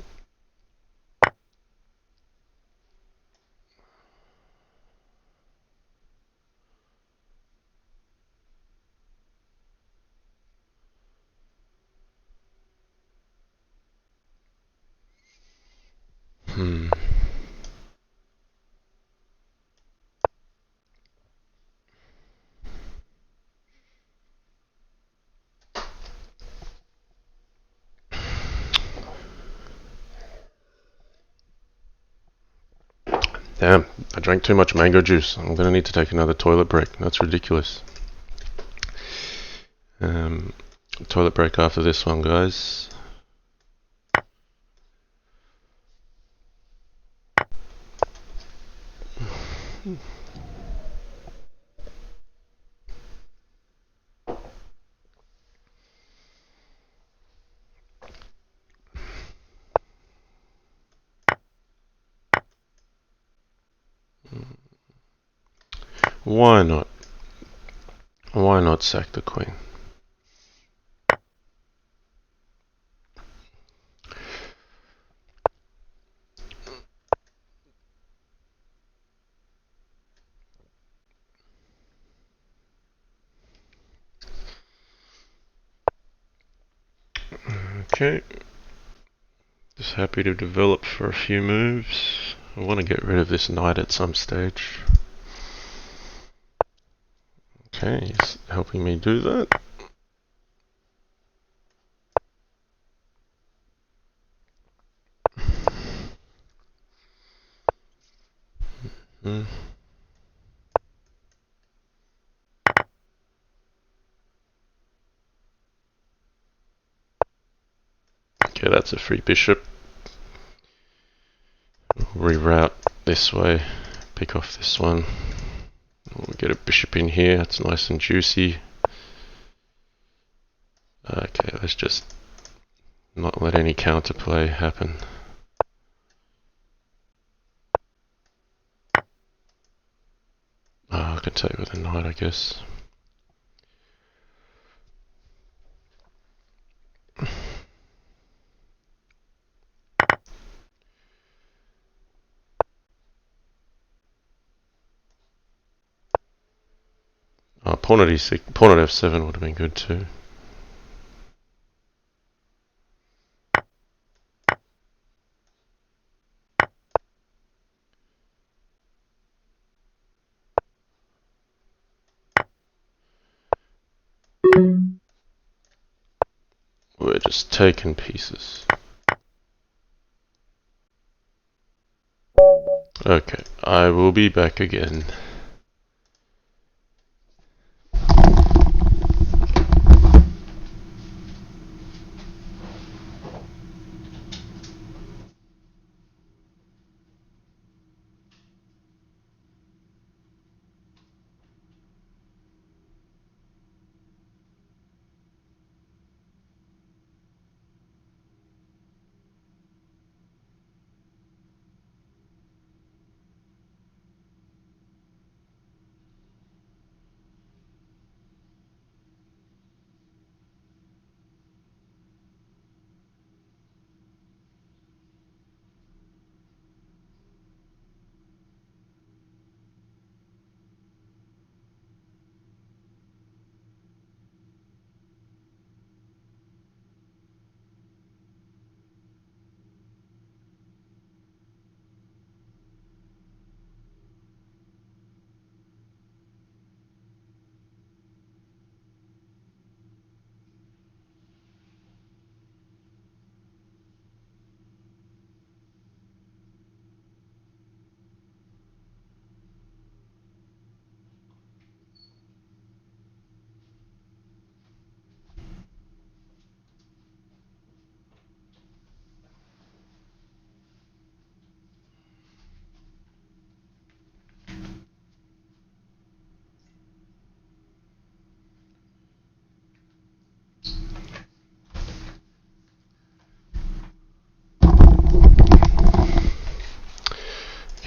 Damn, I drank too much mango juice. I'm gonna need to take another toilet break. That's ridiculous. Toilet break after this one, guys. Why not? Why not sack the queen? Okay. Just happy to develop for a few moves. I want to get rid of this knight at some stage. Okay, he's helping me do that. Hmm. Okay, that's a free bishop. Reroute this way, pick off this one. We'll get a bishop in here, it's nice and juicy. Okay, let's just not let any counterplay happen. I could take with a knight, I guess. Pawn at e6, pawn at f7 would have been good too. We're just taking pieces. Okay, I will be back again.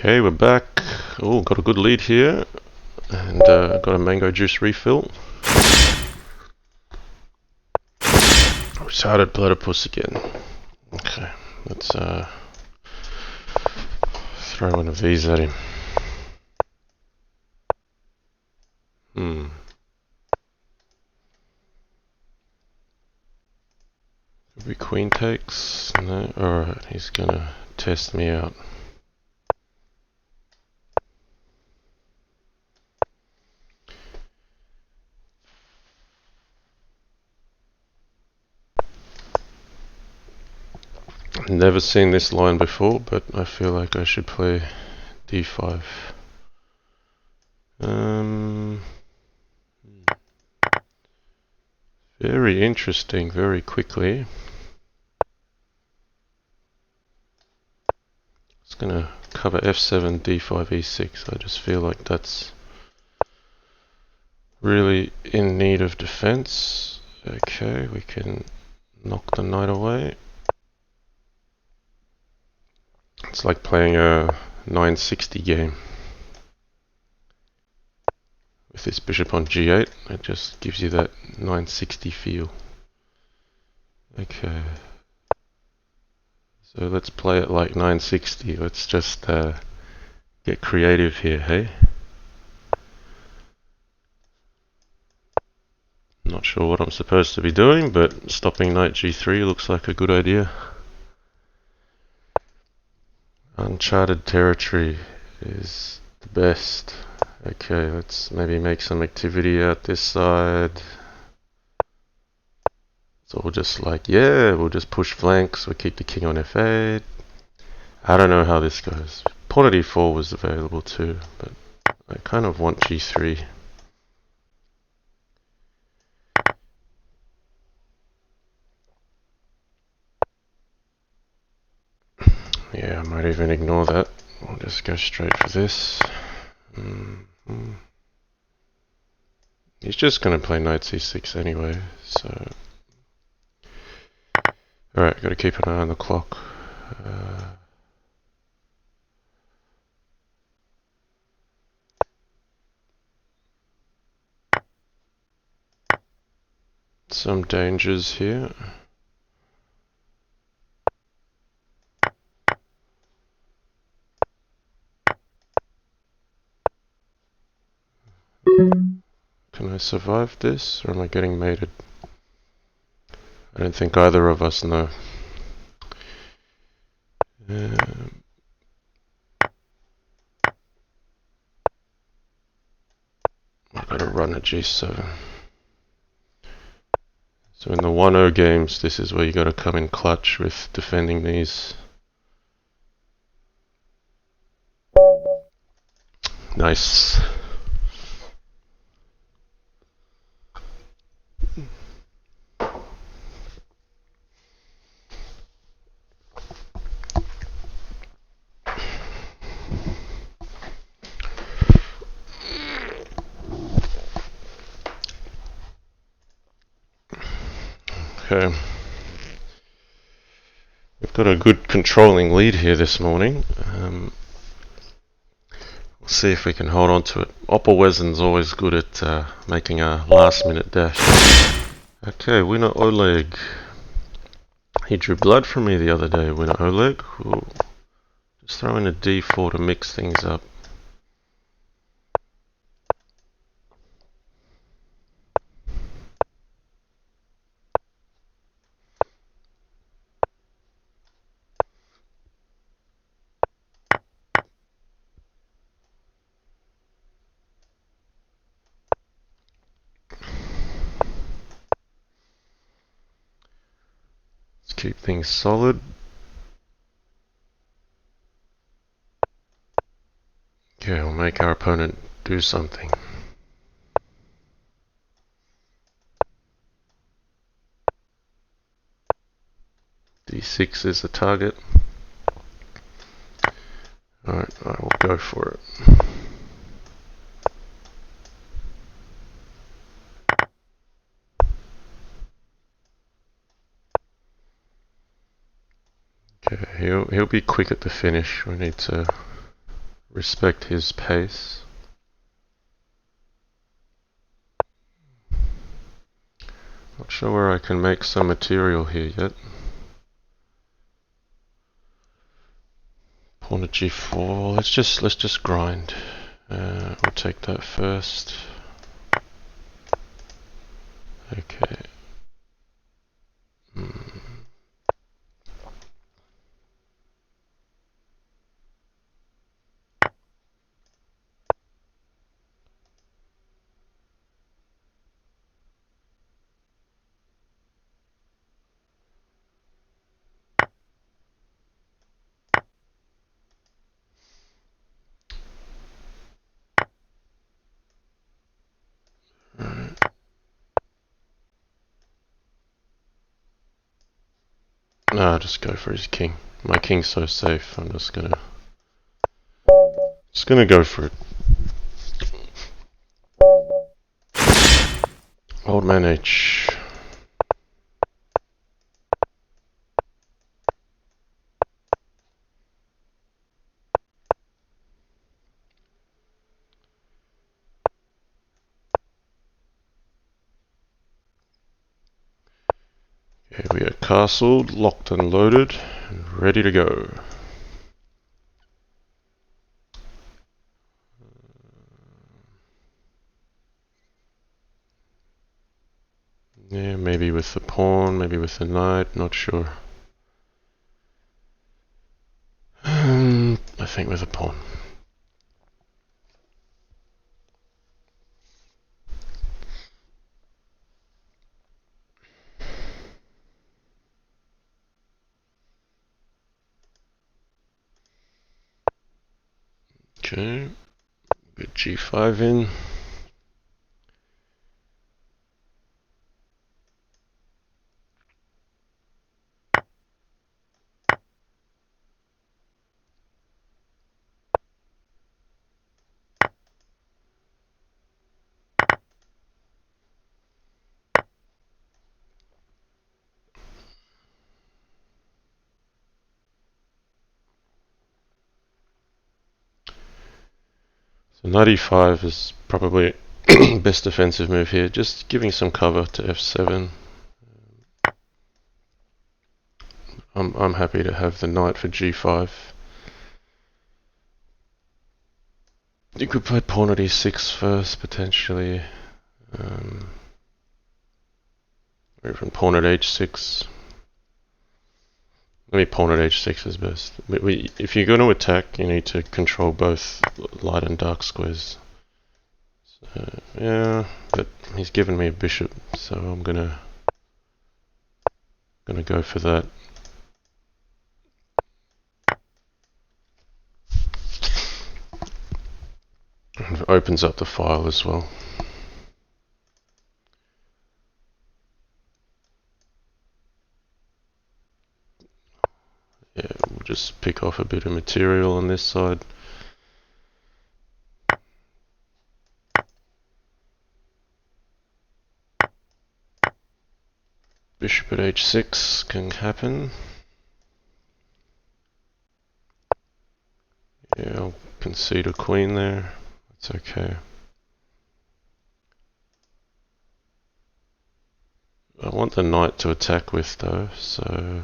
Okay, we're back. Oh, got a good lead here. And got a mango juice refill. We started platypus again. Okay, let's throw one of these at him. Could be queen takes. No, alright, he's gonna test me out. Never seen this line before, but I feel like I should play d5. Very interesting, very quickly. It's gonna cover f7, d5, e6. I just feel like that's really in need of defense. Okay, we can knock the knight away. It's like playing a 960 game. With this bishop on g8, it just gives you that 960 feel. Okay. So let's play it like 960. Let's just get creative here, hey? Not sure what I'm supposed to be doing, but stopping knight g3 looks like a good idea. Uncharted territory is the best. Okay, let's maybe make some activity out this side. So we'll just like, yeah, we'll just push flanks, we'll keep the king on f8. I don't know how this goes. Pawn at e4 was available too, but I kind of want g3. Yeah, I might even ignore that. We'll just go straight for this. He's just going to play knight c6 anyway, so... Alright, gotta keep an eye on the clock. Some dangers here. Can I survive this, or am I getting mated? I don't think either of us know. I've got to run a g7. So in the 1-0 games, this is where you got to come in clutch with defending these. Nice. Okay. We've got a good controlling lead here this morning. We'll see if we can hold on to it. Opelwesen's always good at making a last-minute dash. Okay, winner Oleg. He drew blood from me the other day, winner Oleg. We'll just throw in a d4 to mix things up. Keep things solid. Okay, we'll make our opponent do something. d6 is the target. Alright, I will go for it. Okay, he'll be quick at the finish. We need to respect his pace. Not sure where I can make some material here yet. Pawn at g4. Let's just grind. We'll take that first. Okay. No, I'll just go for his king. My king's so safe, I'm just gonna Just gonna go for it. Old man H. Okay, we are castled, locked and loaded, and ready to go. Yeah, maybe with the pawn, maybe with the knight, not sure. I think with a pawn. Okay, get g5 in. So knight e5 is probably best defensive move here, just giving some cover to f7. I'm happy to have the knight for g5. You could play pawn at e6 first, potentially. Or even pawn at h6. Maybe pawn at h6 is best. If you're going to attack, you need to control both light and dark squares. So, yeah, but he's given me a bishop, so I'm gonna go for that. It opens up the file as well. Yeah, we'll just pick off a bit of material on this side. Bishop at h6 can happen. Yeah, I'll concede a queen there. That's okay. I want the knight to attack with though, so...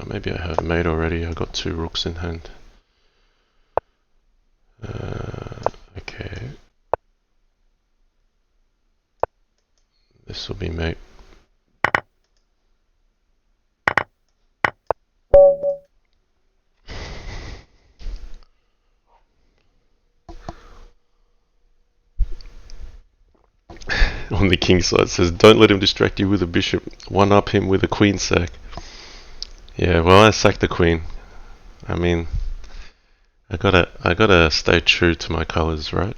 maybe I have mate already. I got 2 rooks in hand. Okay. This will be mate. On the king side, it says, don't let him distract you with a bishop. One up him with a queen sack. Yeah, well, I sacked the queen. I mean, I gotta stay true to my colors, right?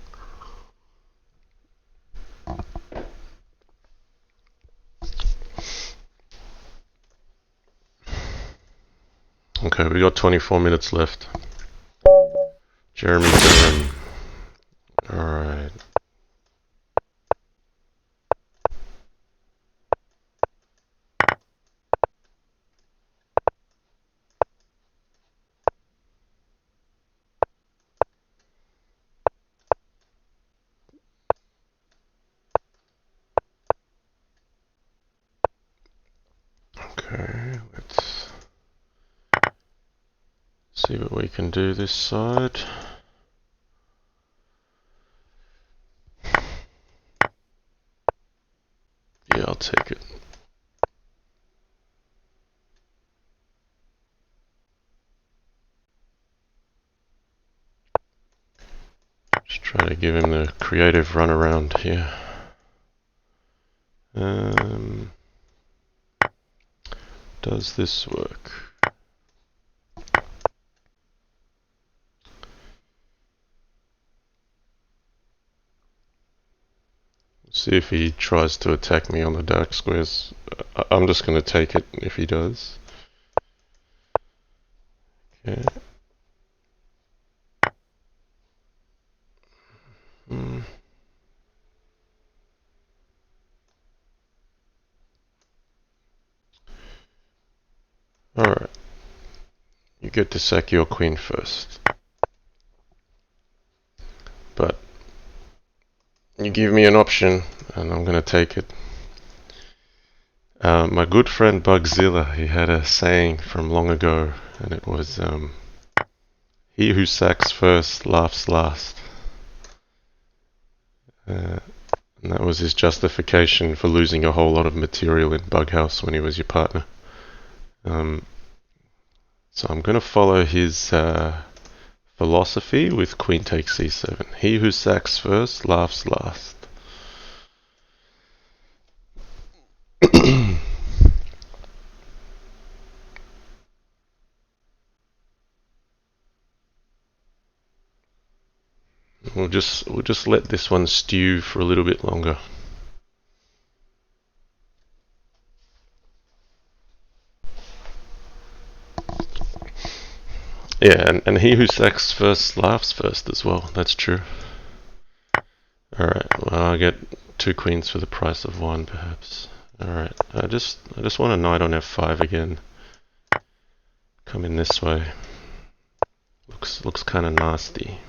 Okay, we got 24 minutes left. Jeremy Durham. Alright. Okay, let's see what we can do this side. Yeah, I'll take it. Just try to give him the creative runaround here. Does this work? Let's see if he tries to attack me on the dark squares. I'm just going to take it if he does. Okay. Alright. You get to sack your queen first. But you give me an option, and I'm going to take it. My good friend Bugzilla, he had a saying from long ago, and it was, he who sacks first laughs last. And that was his justification for losing a whole lot of material in Bughouse when he was your partner. So I'm going to follow his philosophy with queen takes c7. He who sacks first laughs last. We'll just let this one stew for a little bit longer. Yeah, and he who sacks first laughs first as well. That's true. Alright, well, I'll get 2 queens for the price of 1 perhaps. Alright, I just want a knight on f5 again. Come in this way. Looks kind of nasty.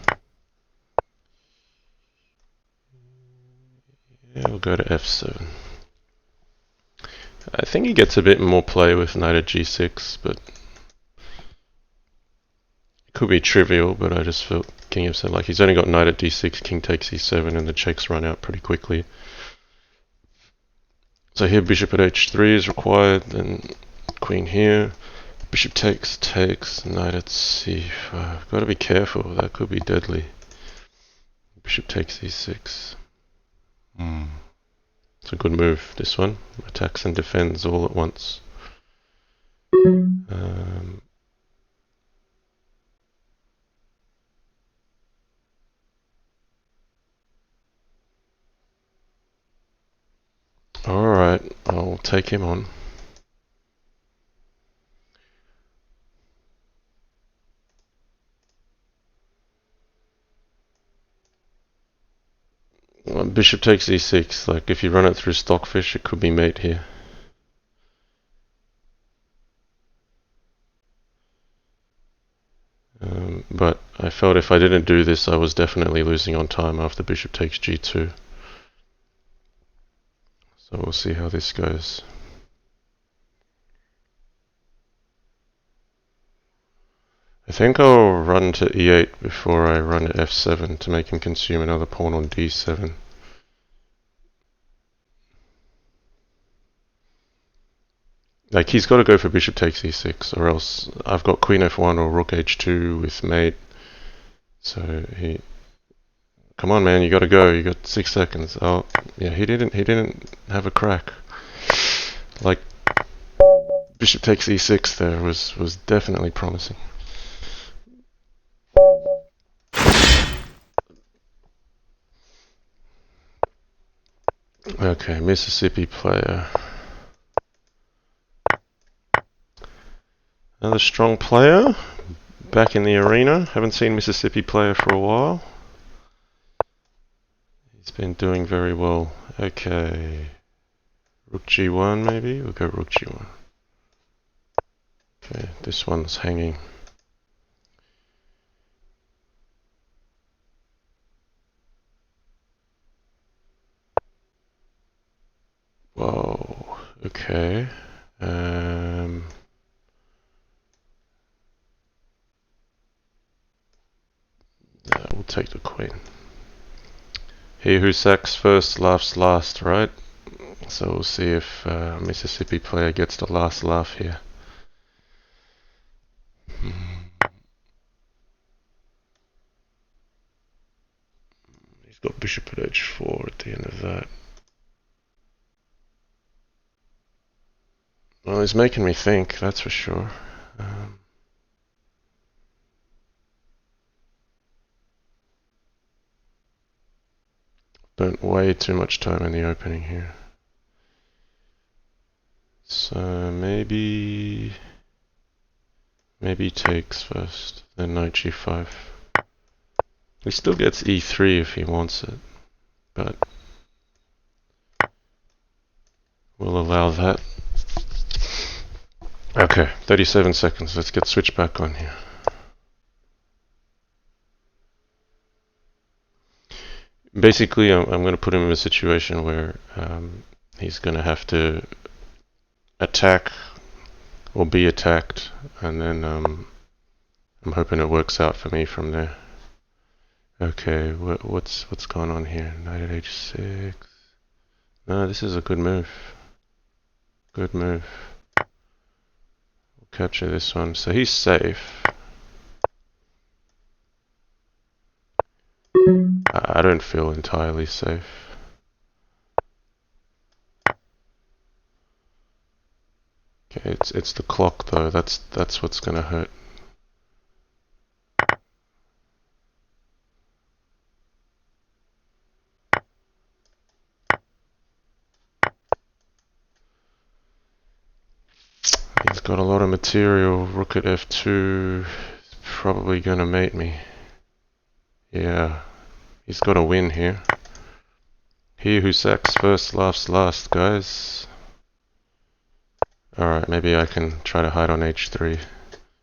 Yeah, we'll go to f7. I think he gets a bit more play with knight at g6, but it could be trivial, but I just felt king f7, like he's only got knight at d6, king takes e7, and the checks run out pretty quickly. So here bishop at h3 is required, then queen here, bishop takes, knight at c5. Got to be careful, that could be deadly. Bishop takes e6. It's a good move, this one. Attacks and defends all at once. Alright, I'll take him on. Well, bishop takes e6, like if you run it through Stockfish, it could be mate here. But I felt if I didn't do this, I was definitely losing on time after bishop takes g2. So we'll see how this goes. I think I'll run to e8 before I run to f7 to make him consume another pawn on d7. Like, he's got to go for bishop takes e6, or else I've got queen f1 or rook h2 with mate. So he... Come on, man, you got to go. You got 6 seconds. Oh, yeah, he didn't have a crack. Like, bishop takes e6 there was definitely promising. Okay, Mississippi player. Another strong player. Back in the arena. Haven't seen Mississippi player for a while. He's been doing very well. Okay. Rook g1 maybe? We'll go rook g1. Okay, this one's hanging. Whoa, okay. We'll take the queen. He who sacks first laughs last, right? So we'll see if Mississippi player gets the last laugh here. He's got bishop at h4 at the end of that. Well, he's making me think, that's for sure. Spent way too much time in the opening here. So maybe takes first, then knight g5. He still gets e3 if he wants it, but we'll allow that. Okay, 37 seconds. Let's get switched back on here. Basically, I'm going to put him in a situation where he's going to have to attack or be attacked, and then I'm hoping it works out for me from there. Okay, what's going on here? Knight at h6. No, this is a good move. Good move. We'll capture this one. So he's safe. I don't feel entirely safe. Okay, it's the clock though. That's what's gonna hurt. He's got a lot of material. Rook at f2 is probably gonna mate me. Yeah, he's got a win here. He who sacks first laughs last, guys. Alright, maybe I can try to hide on h3.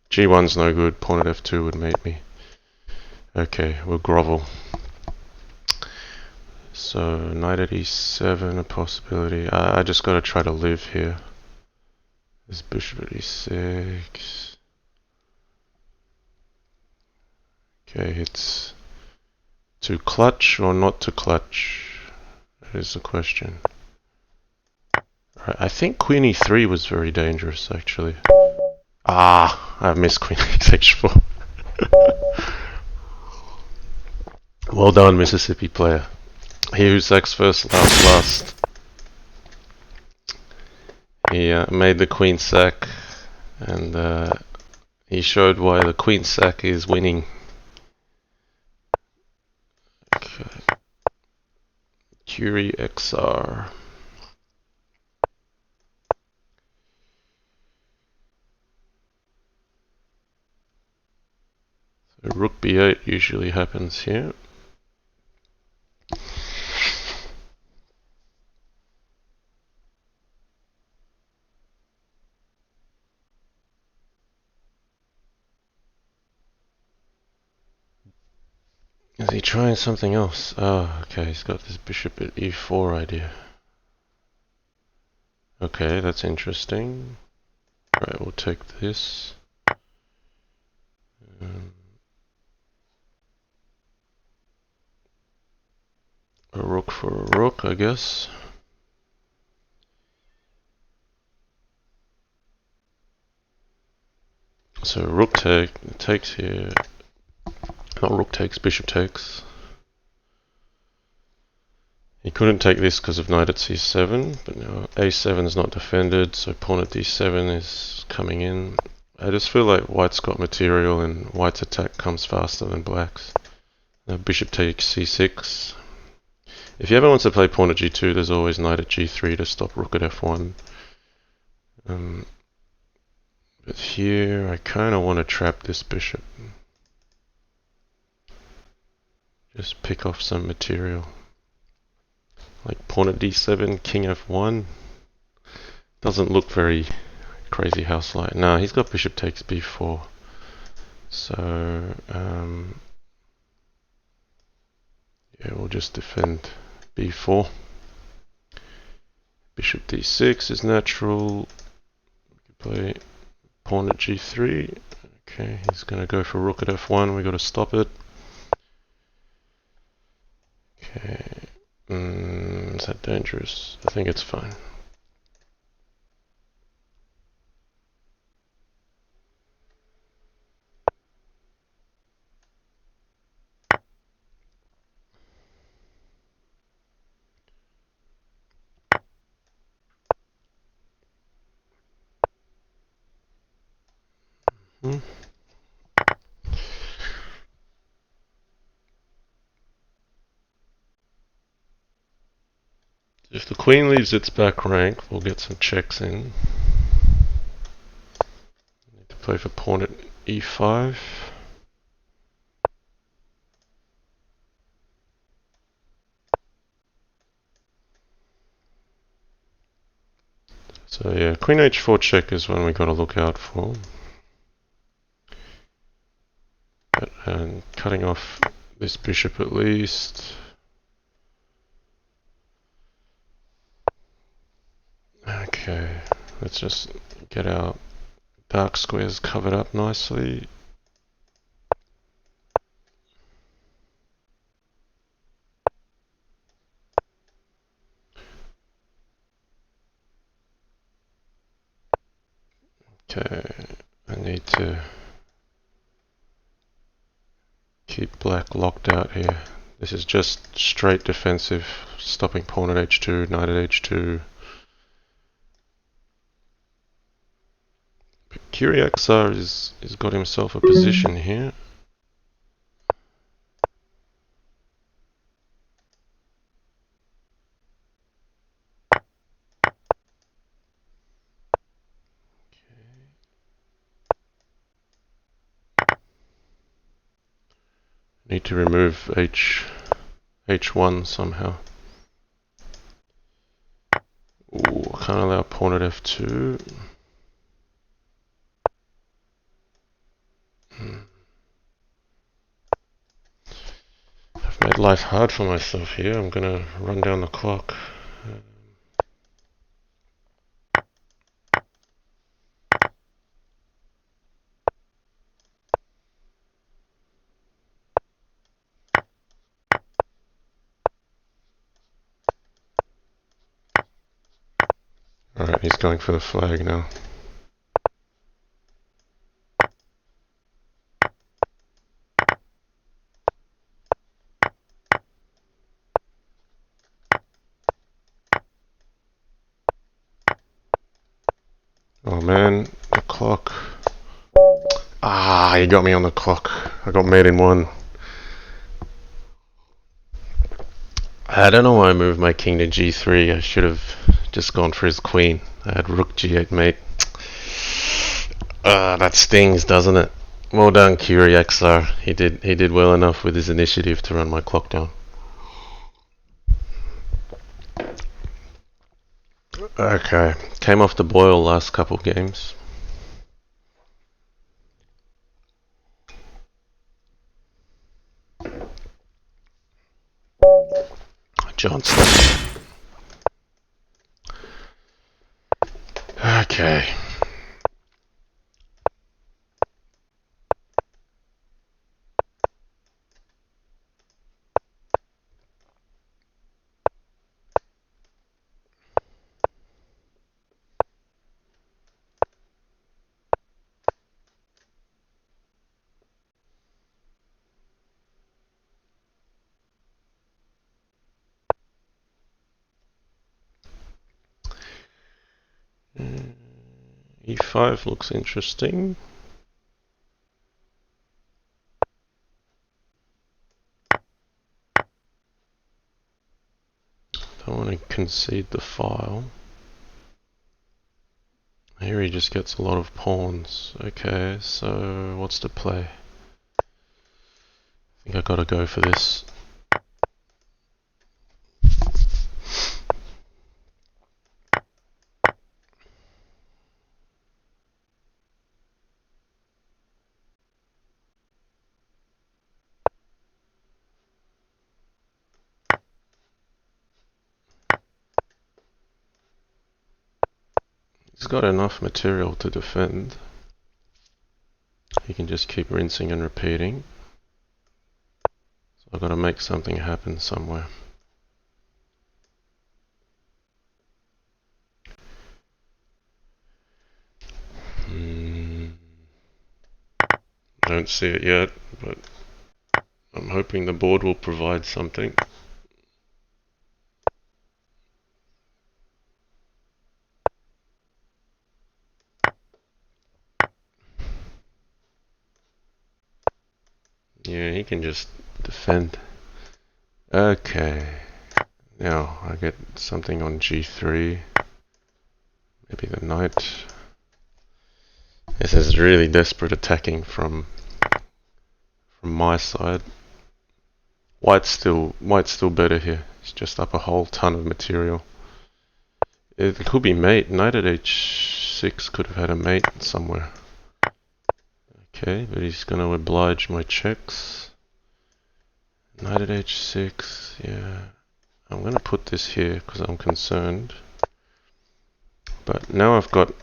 g1's no good. Pawn at f2 would mate me. Okay, we'll grovel. So knight at e7, a possibility. I just gotta try to live here. There's bishop at e6. Okay, it's to clutch or not to clutch? That is the question. Right, I think queen e3 was very dangerous actually. Ah, I missed queen h4. Well done, Mississippi player. He who sacks first laughs last. He made the queen sack, and he showed why the queen sack is winning. Okay. Curie XR. So rook b8 usually happens here. Is he trying something else? Oh, okay, he's got this bishop at e4 idea. Okay, that's interesting. Right, we'll take this. A rook for a rook, I guess. So rook takes here. Not rook takes, bishop takes. He couldn't take this because of knight at c7, but now a7 is not defended, so pawn at d7 is coming in. I just feel like white's got material and white's attack comes faster than black's. Now bishop takes c6. If he ever wants to play pawn at g2, there's always knight at g3 to stop rook at f1. But here, I kind of want to trap this bishop. Just pick off some material. Like pawn at d7, king f1. Doesn't look very Crazyhouse-like. Nah, he's got bishop takes b4. So, yeah, we'll just defend b4. Bishop d6 is natural. We could play pawn at g3. Okay, he's going to go for rook at f1. We got to stop it. Okay. Is that dangerous? I think it's fine. If the queen leaves its back rank, we'll get some checks in. Need to play for pawn at e5. So yeah, queen h4 check is one we got to look out for. And cutting off this bishop at least. Okay, let's just get our dark squares covered up nicely. Okay, I need to keep black locked out here. This is just straight defensive, stopping pawn at h2, knight at h2. But Kyriaxar is got himself a position here. Need to remove h1 somehow. Ooh, can't allow pawn at f2. I've made life hard for myself here. I'm gonna run down the clock. Alright, he's going for the flag now. Oh man, the clock. Ah, he got me on the clock. I got mate in one. I don't know why I moved my king to g3. I should have just gone for his queen. I had rook g8 mate. That stings, doesn't it? Well done, Kyriaxar. He did well enough with his initiative to run my clock down. Okay, came off the boil last couple games. Johnston. Okay. E5 looks interesting. Don't want to concede the file. Here he just gets a lot of pawns. Okay, so what's the play? I think I gotta go for this. He's got enough material to defend. He can just keep rinsing and repeating. So I've got to make something happen somewhere. Don't see it yet, but I'm hoping the board will provide something. Yeah, he can just defend. Okay. Now I get something on g3. Maybe the knight. This is really desperate attacking from my side. White's still better here. He's just up a whole ton of material. It could be mate. Knight at h6 could have had a mate somewhere. Okay, but he's going to oblige my checks. Knight at h6, yeah. I'm going to put this here because I'm concerned. But now I've got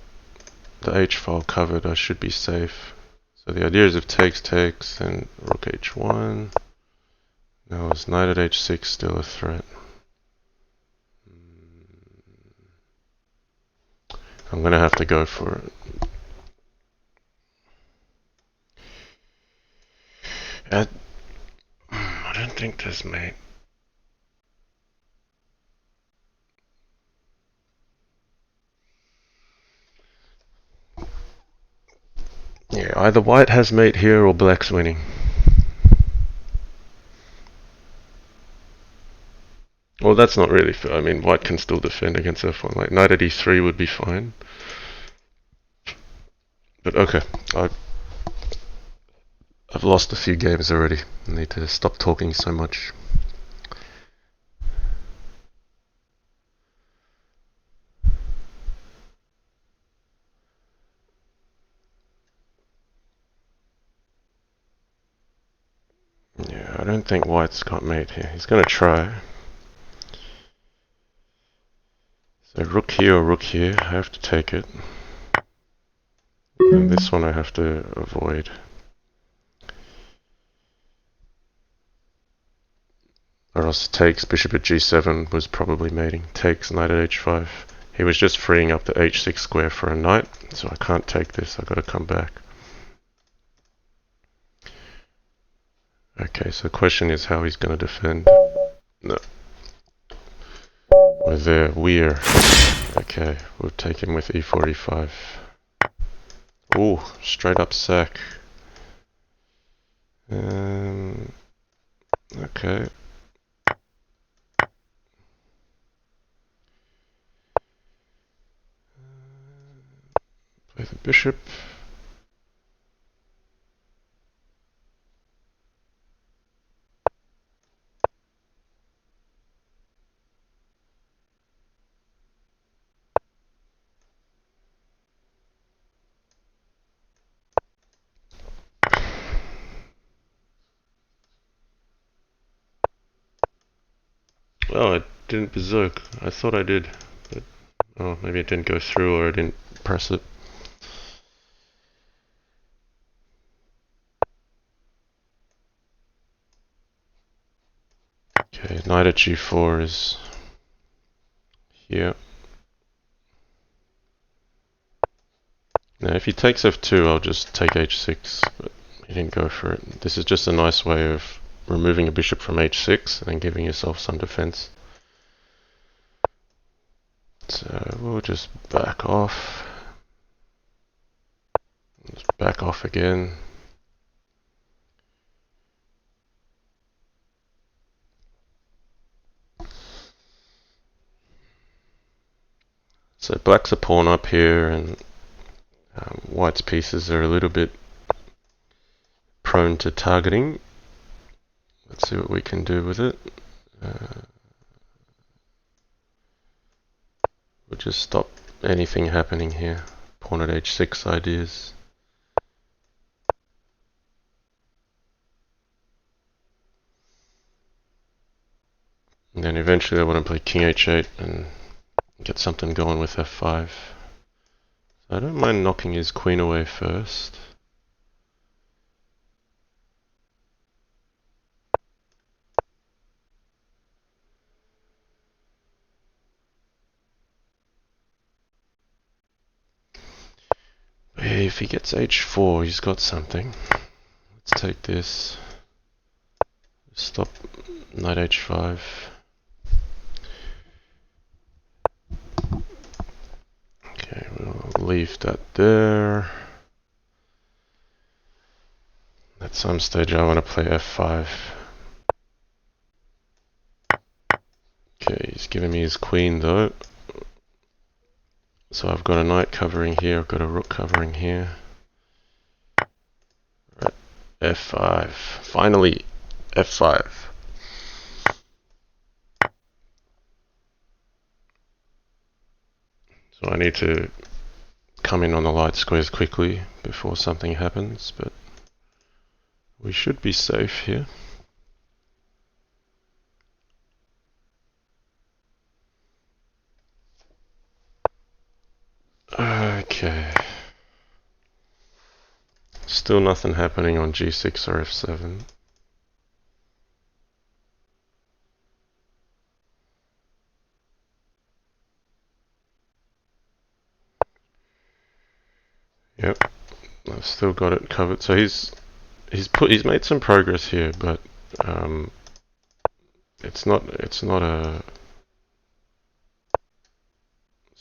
the h-file covered, I should be safe. So the idea is if takes, then rook h1. Now is knight at h6 still a threat? I'm going to have to go for it. I don't think there's mate. Yeah, either white has mate here or black's winning. Well, that's not really fair. I mean, white can still defend against f1. Like, knight at e3 would be fine. But okay, I've lost a few games already. I need to stop talking so much. Yeah, I don't think white's got mate here. He's going to try. So rook here or rook here, I have to take it. And this one I have to avoid. Or else takes, bishop at g7 was probably mating. Takes, knight at h5. He was just freeing up the h6 square for a knight, so I can't take this, I've got to come back. Okay, so the question is how he's going to defend. No. We're there, we're. Okay, we'll take him with e4, e5. Ooh, straight up sack. Okay. Play the bishop. Oh, I didn't berserk. I thought I did. But, oh, maybe it didn't go through or I didn't press it. Okay, knight at g4 is here. Now if he takes f2, I'll just take h6, but he didn't go for it. This is just a nice way of removing a bishop from h6 and then giving yourself some defense. So we'll just back off. Just back off again. So black's a pawn up here, and white's pieces are a little bit prone to targeting. Let's see what we can do with it. We'll just stop anything happening here. Pawn at h6 ideas. And then eventually I want to play king h8 and get something going with f5. So I don't mind knocking his queen away first. If he gets h4, he's got something. Let's take this. Stop knight h5. Okay, we'll leave that there. At some stage I want to play f5. Okay, he's giving me his queen though. So I've got a knight covering here, I've got a rook covering here. Right, f5. Finally, f5. So I need to come in on the light squares quickly before something happens, but we should be safe here. Okay. Still nothing happening on g6 or f7. Yep, I've still got it covered. So he's made some progress here, but it's not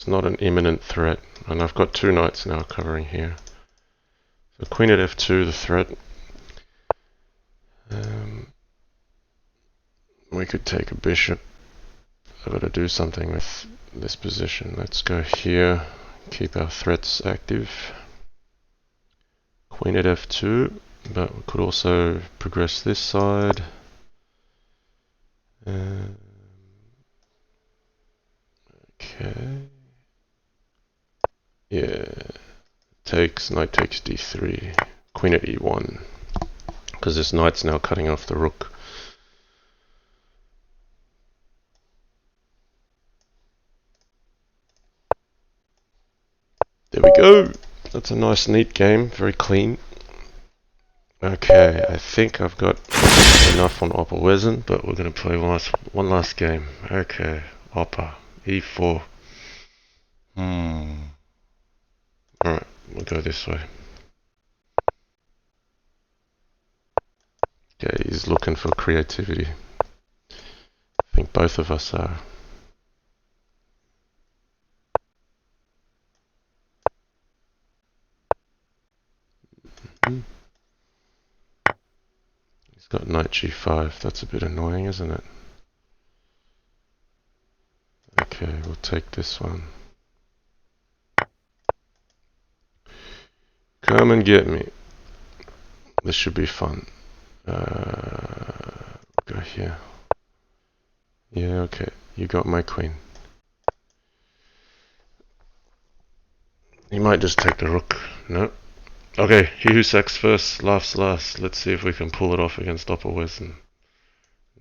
an imminent threat. And I've got two knights now covering here. So queen at f2, the threat. We could take a bishop. I've got to do something with this position. Let's go here, keep our threats active. Queen at f2, but we could also progress this side. Okay. Yeah. Knight takes d3. Queen at e1. Because this knight's now cutting off the rook. There we go. That's a nice, neat game. Very clean. Okay, I think I've got enough on Opper-Wesen, but we're going to play one last game. Okay, Opper, e4. Alright, we'll go this way. Okay, he's looking for creativity. I think both of us are. He's got knight g5. That's a bit annoying, isn't it? Okay, we'll take this one. Come and get me. This should be fun. Go here. Yeah, okay. You got my queen. He might just take the rook. No. Okay, he who sacks first laughs last. Let's see if we can pull it off against Opper-Wesen.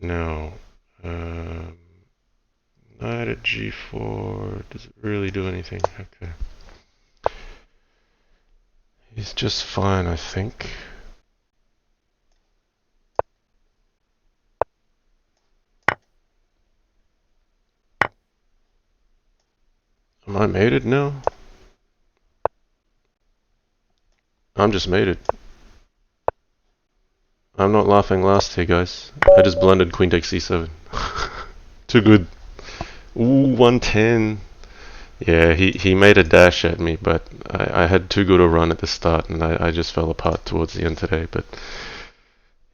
Now, knight at g4. Does it really do anything? Okay. He's just fine, I think. Am I mated now? I'm just mated. I'm not laughing last here, guys. I just blundered queen takes c7. Too good. Ooh, 110. Yeah, he made a dash at me, but I had too good a run at the start, and I just fell apart towards the end today. But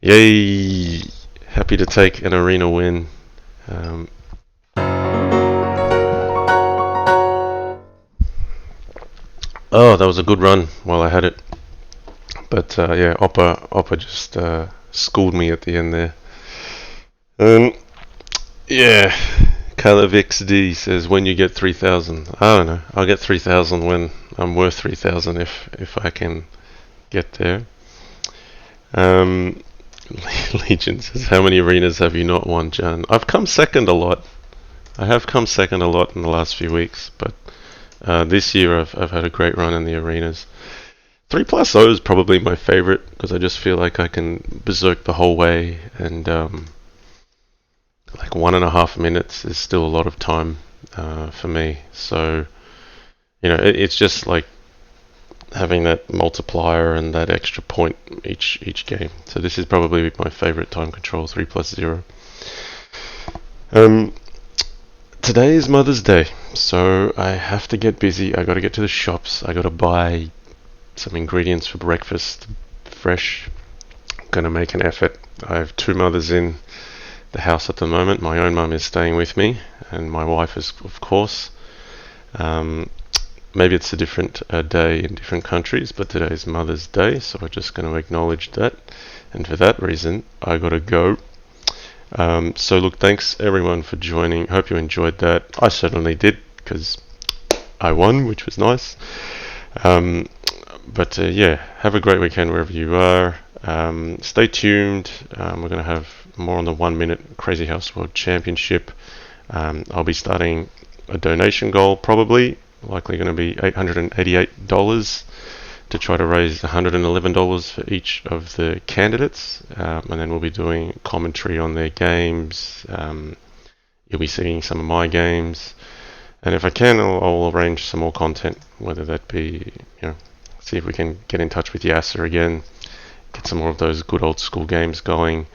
yay! Happy to take an arena win. Oh, that was a good run while I had it. But yeah, Oppa just schooled me at the end there. Yeah, Caleb XD says when you get 3,000. I don't know. I'll get 3,000 when I'm worth 3,000 if I can get there. Legion says, how many arenas have you not won, Jan? I've come second a lot. I have come second a lot in the last few weeks, but this year I've had a great run in the arenas. 3+0 is probably my favorite because I just feel like I can berserk the whole way, and like 1.5 minutes is still a lot of time for me. So, you know, it's just like having that multiplier and that extra point each game. So this is probably my favorite time control, 3+0. Today is Mother's Day, so I have to get busy. I got to get to the shops. I got to buy some ingredients for breakfast, fresh. Gonna make an effort. I have two mothers in the house at the moment. My own mum is staying with me, and my wife, is, of course. Maybe it's a different day in different countries, but today is Mother's Day, so we're just going to acknowledge that. And for that reason, I got to go. So look, thanks everyone for joining. Hope you enjoyed that. I certainly did, because I won, which was nice. But yeah, have a great weekend wherever you are. Stay tuned. We're going to have more on the 1 minute Crazyhouse World Championship. I'll be starting a donation goal, probably likely going to be $888 to try to raise $111 for each of the candidates, and then we'll be doing commentary on their games. You'll be seeing some of my games, and if I can, I'll arrange some more content, whether that be, see if we can get in touch with Yasser again, get some more of those good old school games going.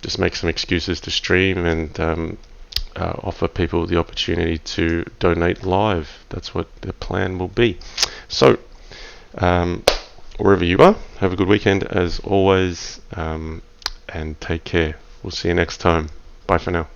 Just make some excuses to stream and offer people the opportunity to donate live. That's what the plan will be. So, wherever you are, have a good weekend as always, and take care. We'll see you next time. Bye for now.